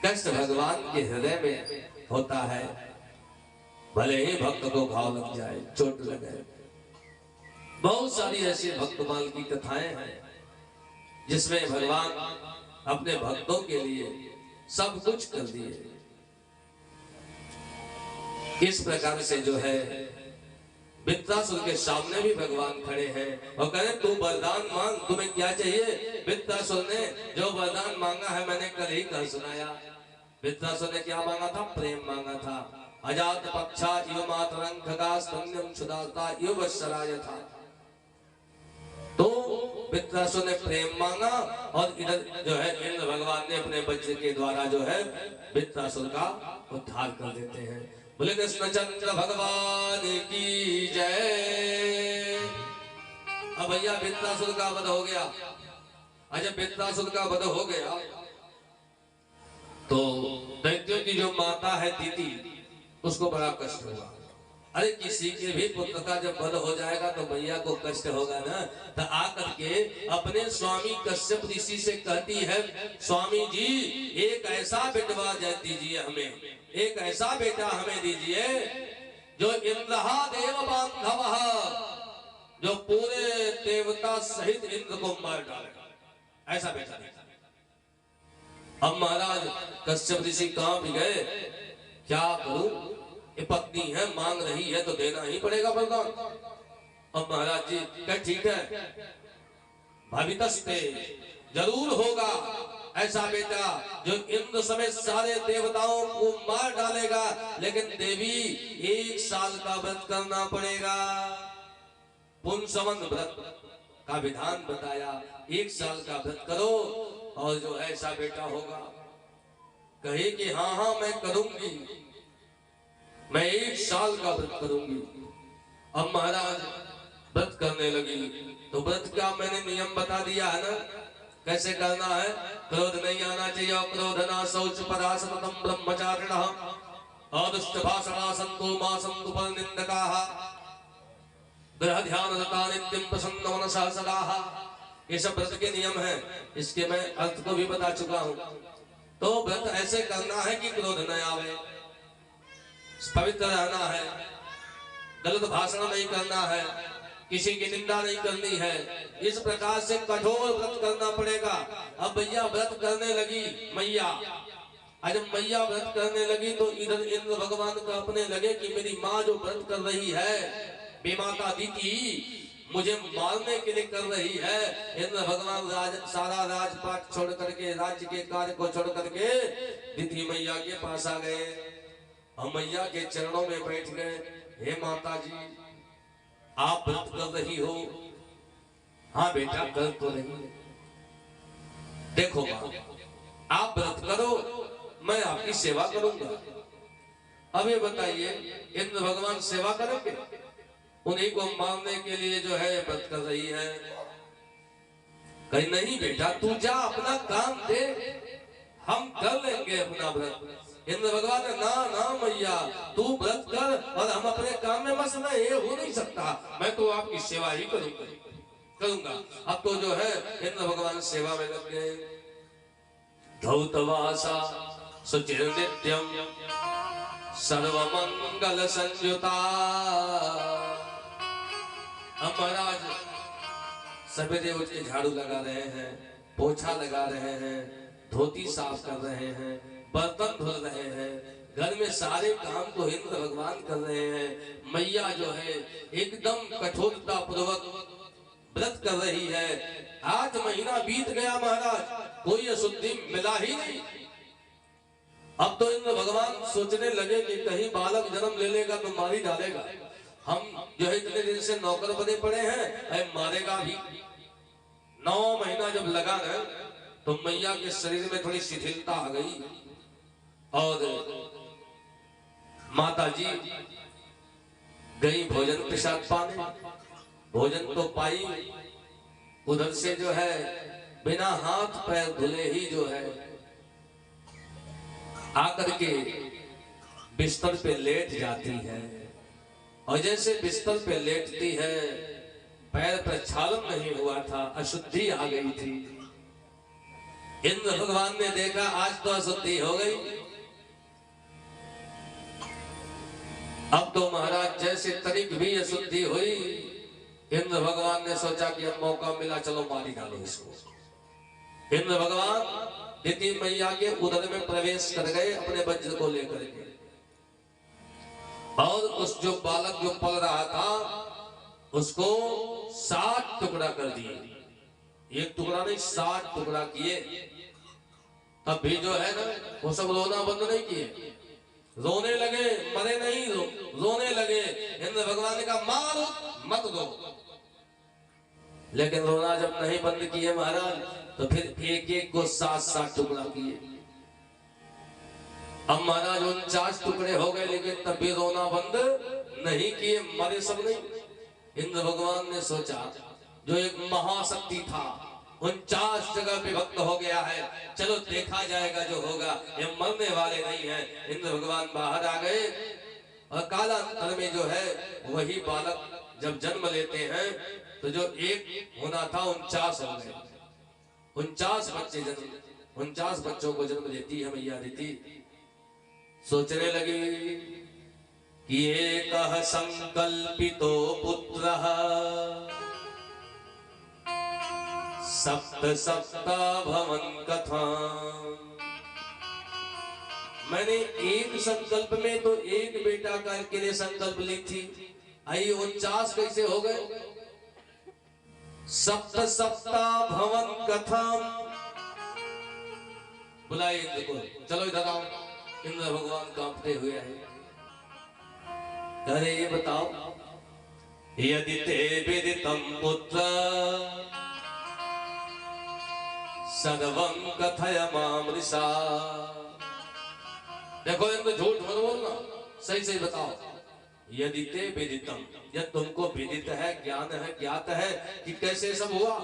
कष्ट भगवान के हृदय में होता है, भले ही भक्त को घाव लग जाए, चोट लगे। बहुत सारी ऐसी भक्तमाल की कथाएं हैं जिसमें भगवान अपने भक्तों के लिए सब कुछ कर दिए। इस प्रकार से जो है वृत्रासुर के सामने भी भगवान खड़े हैं और कह रहे तू वरदान मांग, तुम्हें क्या चाहिए। वृत्रासुर ने जो वरदान मांगा है मैंने कल ही कल सुनाया। वृत्रासुर ने क्या मांगा था? प्रेम मांगा था। अजात पक्षा इव मातरं खगा स्तन्यं सुदाता इव वत्सराय था। तो वृत्रासुर ने प्रेम मांगा और इधर जो है इंद्र भगवान ने अपने बच्चे के द्वारा जो है वृत्रासुर का उद्धार कर देते हैं। बोले कृष्णचंद्र भगवान की जय। अब भैया वृत्रासुर का वध हो गया। जब वृत्रासुर का वध हो गया तो दैत्यों की जो माता है दीति, उसको बड़ा कष्ट हुआ। अरे किसी के भी पुत्र का जब वध हो जाएगा तो भैया को कष्ट होगा ना। तो आकर के अपने स्वामी कश्यप ऋषि से कहती है, स्वामी जी एक ऐसा बेटवा दीजिए हमें, एक ऐसा बेटा हमें दीजिए जो इंद्रहा देव बांधव, जो पूरे देवता सहित इंद्र को मार डालेगा, ऐसा बेटा दीजिए। अब महाराज कश्यप ऋषि कहां भी गए, क्या करूं, ये पत्नी है मांग रही है तो देना ही पड़ेगा वरदान। अब महाराज जी क्या ठीक है, भावितस्ते जरूर होगा ऐसा बेटा जो इंद्र समेत सारे देवताओं को मार डालेगा, लेकिन देवी 1 साल का व्रत करना पड़ेगा। पुंसवन व्रत का विधान बताया, 1 साल का व्रत करो और जो ऐसा बेटा होगा। कहे कि हाँ हाँ मैं करूंगी, मैं 1 साल का व्रत करूंगी। अब महाराज व्रत करने लगी तो व्रत का मैंने नियम बता दिया है ना, कैसे करना है। क्रोध नहीं आना चाहिए, क्रोध ना शौच परासतम ब्रह्मचारिणः अदुष्ट भाषणा संतो मा संतु परनिंदकाः ग्रह ध्यान रता नित्यं प्रसन्न मनसा सदाः। ये सब व्रत के नियम है, इसके मैं अर्थ को भी बता चुका हूँ। तो व्रत ऐसे करना है कि क्रोध न आवे, पवित्र रहना है, गलत भाषण नहीं करना है, किसी की निंदा नहीं करनी है। इस प्रकार से कठोर व्रत करना पड़ेगा। अब भैया व्रत करने लगी मैया, जब मैया व्रत करने लगी तो इधर इंद्र भगवान को अपने लगे कि मेरी माँ जो व्रत कर रही है, बेमाता दीति मुझे मारने के लिए कर रही है। इंद्र भगवान सारा राजपाट छोड़ करके, राज्य के कार्य को छोड़ करके दीति मैया के पास आ गए। हम मैया के चरणों में बैठ गए। हे माता जी आप व्रत कर रही हो? हाँ बेटा कर तो रही है। देखो माँ आप व्रत करो, मैं आपकी सेवा करूंगा। अब ये बताइए इंद्र भगवान सेवा करेंगे? उन्हीं को मारने के लिए जो है व्रत कर रही है। कहीं नहीं बेटा तू जा अपना काम दे, हम कर लेंगे अपना व्रत। इंद्र भगवान ने ना ना मैया तू व्रत कर और हम अपने काम में मस्त रहे, ये हो नहीं सकता, मैं तो आपकी सेवा ही करूंगा। अब तो जो है इंद्र भगवान सेवा में लग गए। धौतवासा सुचिर नित्यम सर्वमंगल संयुता। महाराज सवेरे उठ के झाड़ू लगा रहे हैं, पोछा लगा रहे हैं, धोती साफ कर रहे हैं, बर्तन धुल रहे हैं, घर में सारे काम तो इंद्र भगवान कर रहे हैं। मैया जो है एकदम कठोरता पूर्वक व्रत कर रही है। 8 महीना बीत गया महाराज, कोई अशुद्धि मिला ही नहीं। अब तो इंद्र भगवान सोचने लगे कि कहीं बालक जन्म ले लेगा तो मार ही डालेगा। हम जो है इतने दिन से नौकर बने पड़े हैं, अरे मारेगा भी। 9 महीना जब लगा ना तो मैया के शरीर में थोड़ी शिथिलता आ गई और माता जी गई भोजन प्रसाद पाने। भोजन तो पाई, उधर से जो है बिना हाथ पैर धुले ही जो है आकर के बिस्तर पे लेट जाती है। और जैसे बिस्तर पे लेटती है, पैर पर छालन नहीं हुआ था, अशुद्धि आ गई थी। इंद्र भगवान ने देखा आज तो अशुद्धि हो गई। अब तो महाराज जैसे तनिक भी अशुद्धि हुई, इंद्र भगवान ने सोचा कि अब मौका मिला, चलो मारी डालो इसको। इंद्र भगवान दिति मैया के उदर में प्रवेश कर गए अपने वज्र को लेकर के, और उस जो बालक जो पल रहा था उसको 7 टुकड़ा कर दिए। 1 टुकड़ा नहीं 7 टुकड़ा किए। तब भी जो है ना वो सब रोना बंद नहीं किए, रोने लगे, मरे नहीं, रोने लगे। इंद्र भगवान ने कहा मारो मत दो, लेकिन रोना जब नहीं बंद किए महाराज तो फिर एक एक को 7-7 टुकड़ा किए। अब महाराज 49 टुकड़े हो गए, लेकिन तब भी रोना बंद नहीं किए, मरे सब नहीं। इंद्र भगवान ने सोचा जो एक महाशक्ति था 49 जगह विभक्त हो गया है, चलो देखा जाएगा जो होगा, ये मरने वाले नहीं है। इंद्र भगवान बाहर आ गए और कालांतर में जो है वही बालक जब जन्म लेते हैं तो जो एक होना था 49 हो गए। 49 बच्चे जन्म, 49 बच्चों को जन्म देती है मैया देती। सोचने लगी कि एक संकल्पितो पुत्रः सप्त सप्ता भवन कथा। मैंने एक संकल्प में तो एक बेटा का के लिए संकल्प ली थी, आई 49 कैसे हो गए? सप्त सप्ता भवन कथा। बुलाए इंद्र को, चलो इधर आओ। इंद्र भगवान कांपते हुए आए, अरे ये बताओ, यदि ते विदितं पुत्र सर्वं कथय मामृषा। देखो इंद्र झूठ मत बोलना, सही सही बताओ। यदि ते विदितम, यदि तुमको विदित है, ज्ञान है, ज्ञात है कि कैसे सब हुआ,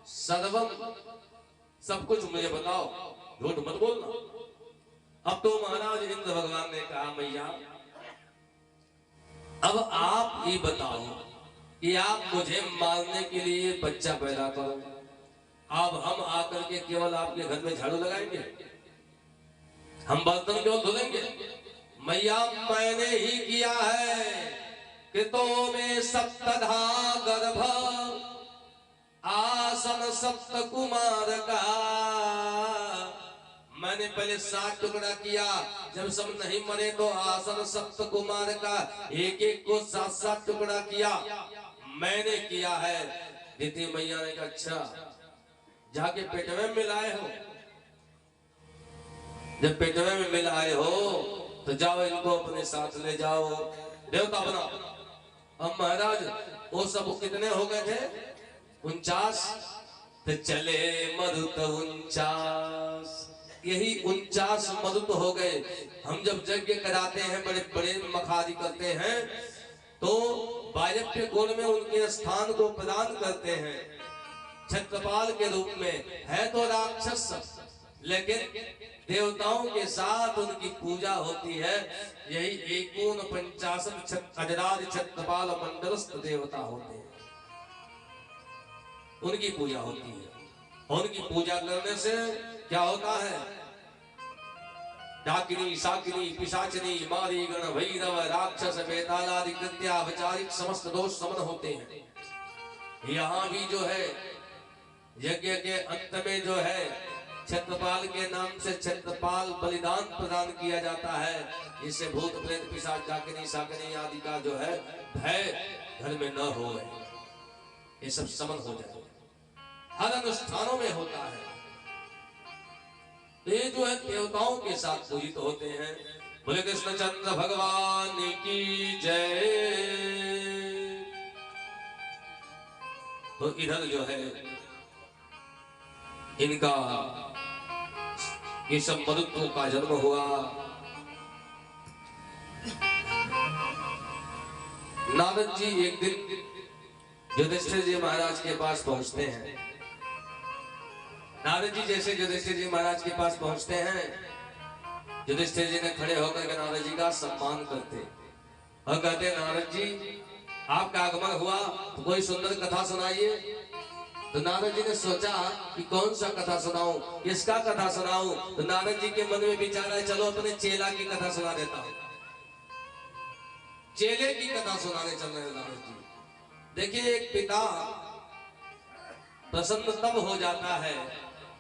सर्वम सब कुछ मुझे बताओ, झूठ मत बोलना। अब तो महाराज इंद्र भगवान ने कहा मैया अब आप ये बताओ कि आप मुझे मारने के लिए बच्चा पैदा करो, अब हम आकर के केवल आपके घर में झाड़ू लगाएंगे, हम बर्तन केवल धुलेंगे? मैया मैंने ही किया है, कृतो में सप्तधा गर्भ आसन सप्त कुमार का। मैंने पहले 7 टुकड़ा किया, जब सब नहीं मरे तो आसन सप्त कुमार का एक एक को 7-7 टुकड़ा किया, मैंने किया है। दिति मैया ने कहा अच्छा, जाके पेटवे में मिलाए हो? जब पेटवे में मिलाए हो तो जाओ इनको अपने साथ ले जाओ, देवता बनाओ। अब महाराज वो सब कितने हो गए थे? 49। तो चले मरुत 49, यही 49 मरुत हो गए। हम जब यज्ञ कराते हैं, बड़े बड़े मखारी करते हैं, तो वायव्य कोण में उनके स्थान को प्रदान करते हैं छत्रपाल के रूप में। है तो राक्षस, लेकिन देवताओं के साथ उनकी पूजा होती है। यही 49 अजराज छत्रपाल मंडलस्थ देवता होते हैं, उनकी पूजा होती है। उनकी पूजा करने से क्या होता है? डाकिनी, शाकिनी, पिशाचिनी, मारी, गण, भैरव, राक्षस, बेताल आदि कृत्यावचारिक समस्त दोष समन होते हैं। यहाँ भी जो है यज्ञ के अंत में जो है छत्रपाल के नाम से छत्रपाल बलिदान प्रदान किया जाता है, जिससे भूत प्रेत पिशाच जाकिनी शाकिनी आदि का जो है भय घर में न हो, ये सब समन हो जाए। हर अनुष्ठानों में होता है। तो ये जो है देवताओं के साथ पूजित होते हैं। बोले कृष्णचंद्र भगवान की जय। तो इधर जो है इनका ये सब मरुत्व का जन्म हुआ। नारद जी एक दिन युधिष्ठिर जी महाराज के पास पहुंचते हैं। नारद जी जैसे युधिष्ठिर जी महाराज के पास पहुंचते हैं, युधिष्ठिर जी ने खड़े होकर के नारद जी का सम्मान करते और कहते, नारद जी आपका आगमन हुआ तो कोई सुंदर कथा सुनाइए। तो नारद जी ने सोचा कि कौन सा कथा सुनाऊं, किसका कथा सुनाऊं। तो नारद जी के मन में विचार है, चलो अपने चेला की कथा सुना देता हूं। चेले की कथा सुनाने चल रहे नारद जी। देखिए, एक पिता प्रसन्न तब हो जाता है,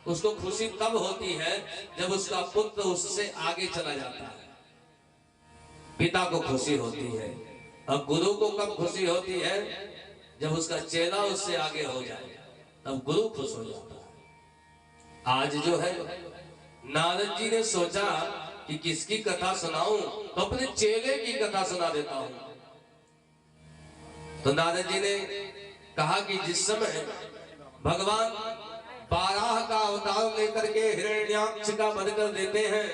उसको खुशी तब होती है जब उसका पुत्र उससे आगे चला जाता है। पिता को खुशी होती है। अब गुरु को कब खुशी होती है? जब उसका चेला उससे आगे हो जाए, तब गुरु खुश हो जाता है। आज जो है नारद जी ने सोचा कि किसकी कथा सुनाऊं, तो अपने चेले की कथा सुना देता हूं। तो नारद जी ने कहा कि जिस समय भगवान बाराह का अवतार लेकर के हिरण्याक्ष का वध कर देते हैं,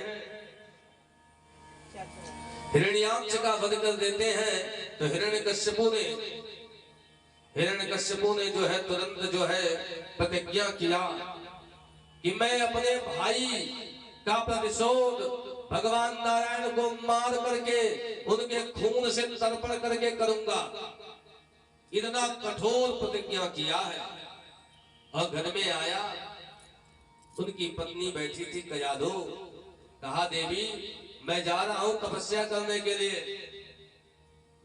हिरण्याक्ष का वध कर देते हैं, तो हिरण्यकश्यपु ने जो है तुरंत जो है प्रतिज्ञा किया कि मैं अपने भाई का प्रतिशोध भगवान नारायण को मार करके उनके खून से तर्पण करके करूंगा। इतना कठोर प्रतिज्ञा किया है। और घर में आया, उनकी पत्नी बैठी थी कयाधो। कहा, देवी मैं जा रहा हूं तपस्या करने के लिए,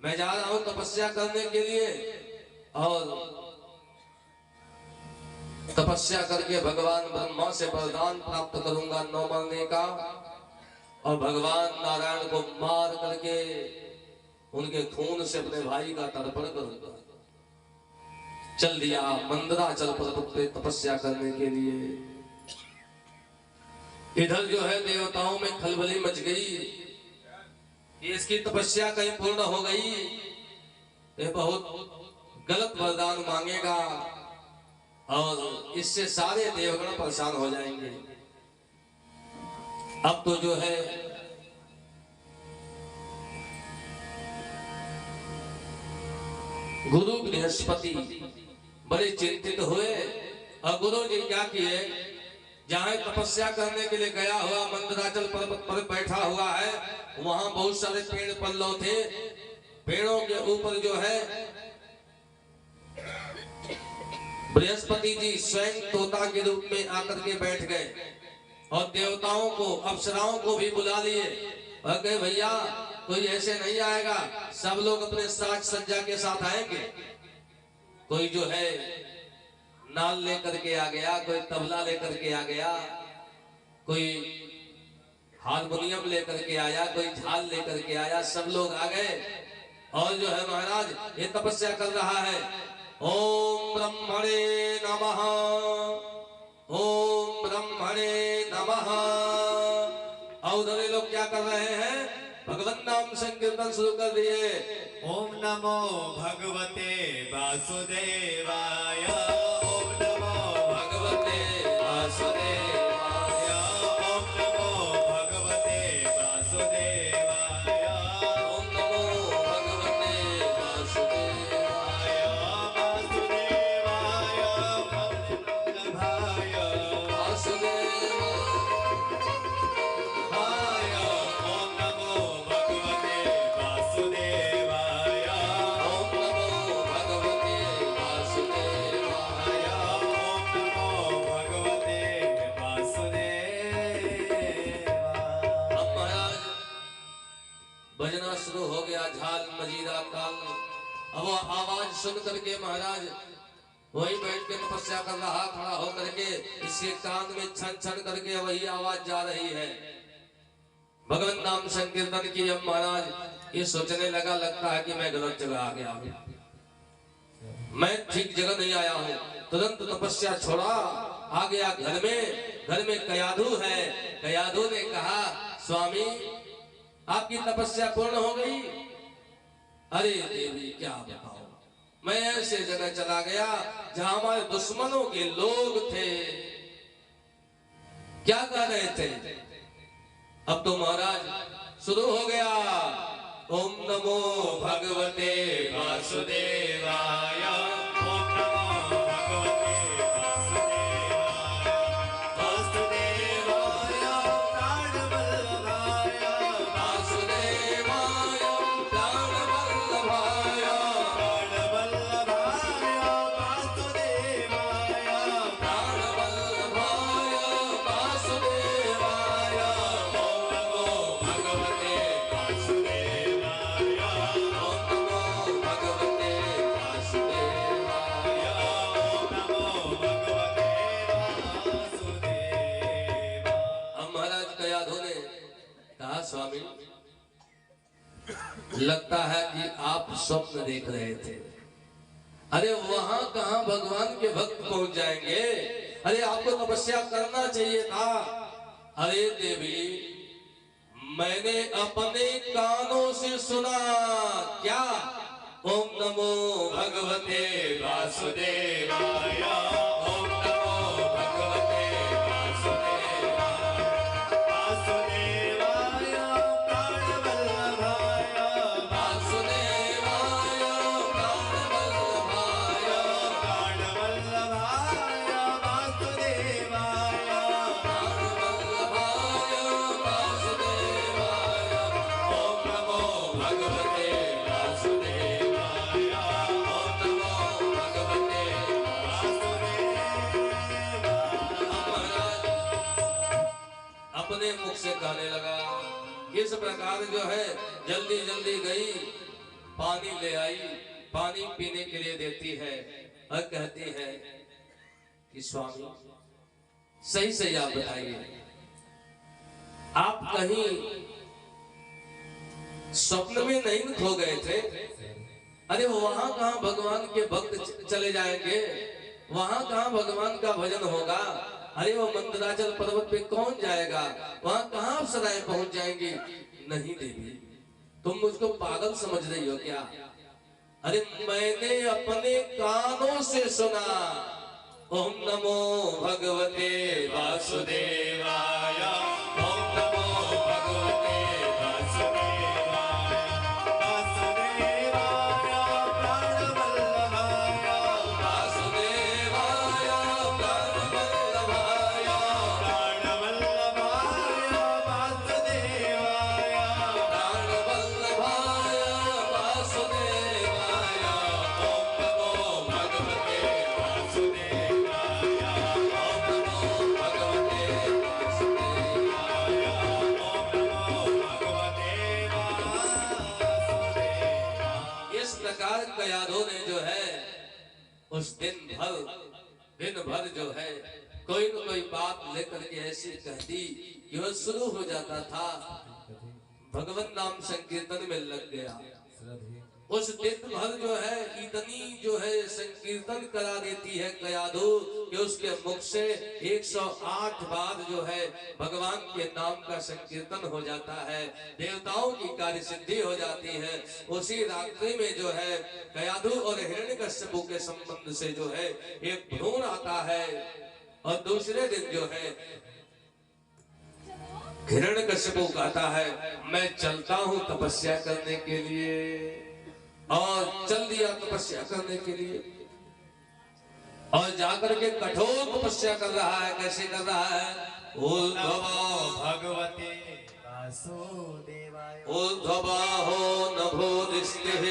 मैं जा रहा हूं तपस्या करने के लिए, और तपस्या करके भगवान ब्रह्मा से वरदान प्राप्त करूंगा 9 महीने का, और भगवान नारायण को मार करके उनके खून से अपने भाई का तर्पण करूंगा। चल दिया मंदराचल पर्वत तपस्या करने के लिए। इधर जो है देवताओं में खलबली मच गई, इसकी तपस्या कहीं पूर्ण हो गई, ये बहुत गलत वरदान मांगेगा और इससे सारे देवगण परेशान हो जाएंगे। अब तो जो है गुरु बृहस्पति बड़े चिंतित हुए और गुरु जी क्या किए, जहां तपस्या करने के लिए गया हुआ मंदराचल पर्वत पर बैठा हुआ है, वहां बहुत सारे पेड़ पल्लव थे। पेड़ों के ऊपर जो है बृहस्पति जी स्वयं तोता के रूप में आकर के बैठ गए और देवताओं को अप्सराओं को भी बुला लिए और कहे, भैया कोई ऐसे नहीं आएगा, सब लोग अपने साज सज्जा के साथ आएंगे। कोई जो है नाल लेकर के आ गया, कोई तबला लेकर के आ गया, कोई हारमोनियम लेकर के आया, कोई झाल लेकर के आया, सब लोग आ गए। और जो है महाराज ये तपस्या कर रहा है, ओम ब्रह्मणे नमः, ओम ब्रह्मणे नमः। और उधर लोग क्या कर रहे हैं, भगवत नाम संकीर्तन शुरू कर दिए। ओम नमो भगवते वासुदेवाय, ओम नमो भगवते वासुदेवाय, ओम नमो भगवते वासुदेवाय, ओम नमो भगवते वासुदेवाय, वासुदेवाय वल्लभाय, वासुदेवाय, ओम नमो भगवते वासुदेवाय, ओम नमो भगवते वासुदेवाय। ओम नमो भगवते वासुदेवाय। अब महाराज बजना शुरू हो गया, झाल मजीरा ताल। अब वो आवाज सुन करके महाराज वही बैठ के तपस्या कर रहा, खड़ा होकर के इसके कान में छन छन करके वही आवाज जा रही है, भगवान नाम संकीर्तन की। जब महाराज ये सोचने लगा, लगता है कि मैं गलत जगह आ गया हूं, मैं ठीक जगह नहीं आया हूं। तुरंत तपस्या छोड़ा, आ गया घर में। घर में कयाधु है। कयाधु ने कहा, स्वामी आपकी तपस्या पूर्ण हो गई? अरे देवी क्या बताओ, मैं ऐसे जगह चला गया जहां हमारे दुश्मनों के लोग थे। क्या कह रहे थे? अब तो महाराज शुरू हो गया, ओम नमो भगवते वासुदेवाय, ओम नमो भगवते वासुदेवाय, वासुदेवाय प्राणवल्लभाय, वासुदेवाय प्राणवल्लभाय, वासुदेवाय प्राणवल्लभाय, वासुदेवाय, ओम नमो भगवते वासुदेवाय, ओम नमो भगवते वासुदेवाय, ओम नमो भगवते वासुदेवाय। अब महाराज कयाधु ने कहा, स्वामी लगता है कि आप स्वप्न देख रहे थे। अरे वहां कहां भगवान के भक्त पहुंच जाएंगे? अरे आपको तपस्या करना चाहिए था। अरे देवी, मैंने अपने कानों से सुना। क्या? ओम नमो भगवते वासुदेवाय, ओम नमो भगवते वासुदेवाय, वासुदेवाय प्राणवल्लभाय, वासुदेवाय प्राणवल्लभाय, प्राणवल्लभाय वासुदेवाय, प्राणवल्लभाय वासुदेवाय, ओम नमो भगवते वासुदेवाय, ओम नमो भगवते वासुदेवाय। अपने मुख से गाने लगा। इस प्रकार जो है जल्दी जल्दी गई, पानी ले आई, पानी पीने के लिए देती है और कहती है कि स्वामी सही सही आप बताइए, आप कहीं स्वप्न में नहीं खो गए थे? अरे वहां कहां भगवान के भक्त चले जाएंगे, वहां कहां भगवान का भजन होगा? अरे वो मंदराचल पर्वत पे कौन जाएगा? वहां कहां अप्सराएं पहुंच जाएंगी? नहीं देवी, तुम मुझको पागल समझ रही हो क्या? अरे मैंने अपने कानों से सुना, ओम नमो भगवते वासुदेवाय, ओम नमो भगवते वासुदेवाय, वासुदेवाय प्राणवल्लभाय, वासुदेवाय प्राणवल्लभाय, प्राणवल्लभाय वासुदेवाय, प्राणवल्लभाय वासुदेवाय, ओम नमो भगवते वासुदेवाय, ओम नमो भगवते वासुदेवाय, ओम नमो भगवते वासुदेवाय। इस प्रकार कयाधु ने जो है उस दिन भर जो है कोई न कोई बात लेकर के ऐसी कह दी कि वो शुरू हो जाता था, भगवान नाम संकीर्तन में लग गया। उस दिन भर जो है इतनी जो है संकीर्तन करा देती है कयाधु कि उसके मुख से 108 बार जो है भगवान के नाम का संकीर्तन हो जाता है, देवताओं की कार्य सिद्धि हो जाती है। उसी रात्रि में जो है कयाधु और हिरण्यकश्यपु के संबंध से जो है एक भ्रूण आता है, और दूसरे दिन जो है हिरण्यकश्यपु कहता है मैं चलता हूं तपस्या करने के लिए, और चल दिया तपस्या करने के लिए, और जाकर के कठोर तपस्या कर रहा है। कैसे कर रहा है? भगवते वासुदेवाय, ऊर्ध्वबाहो नभो दृष्टिः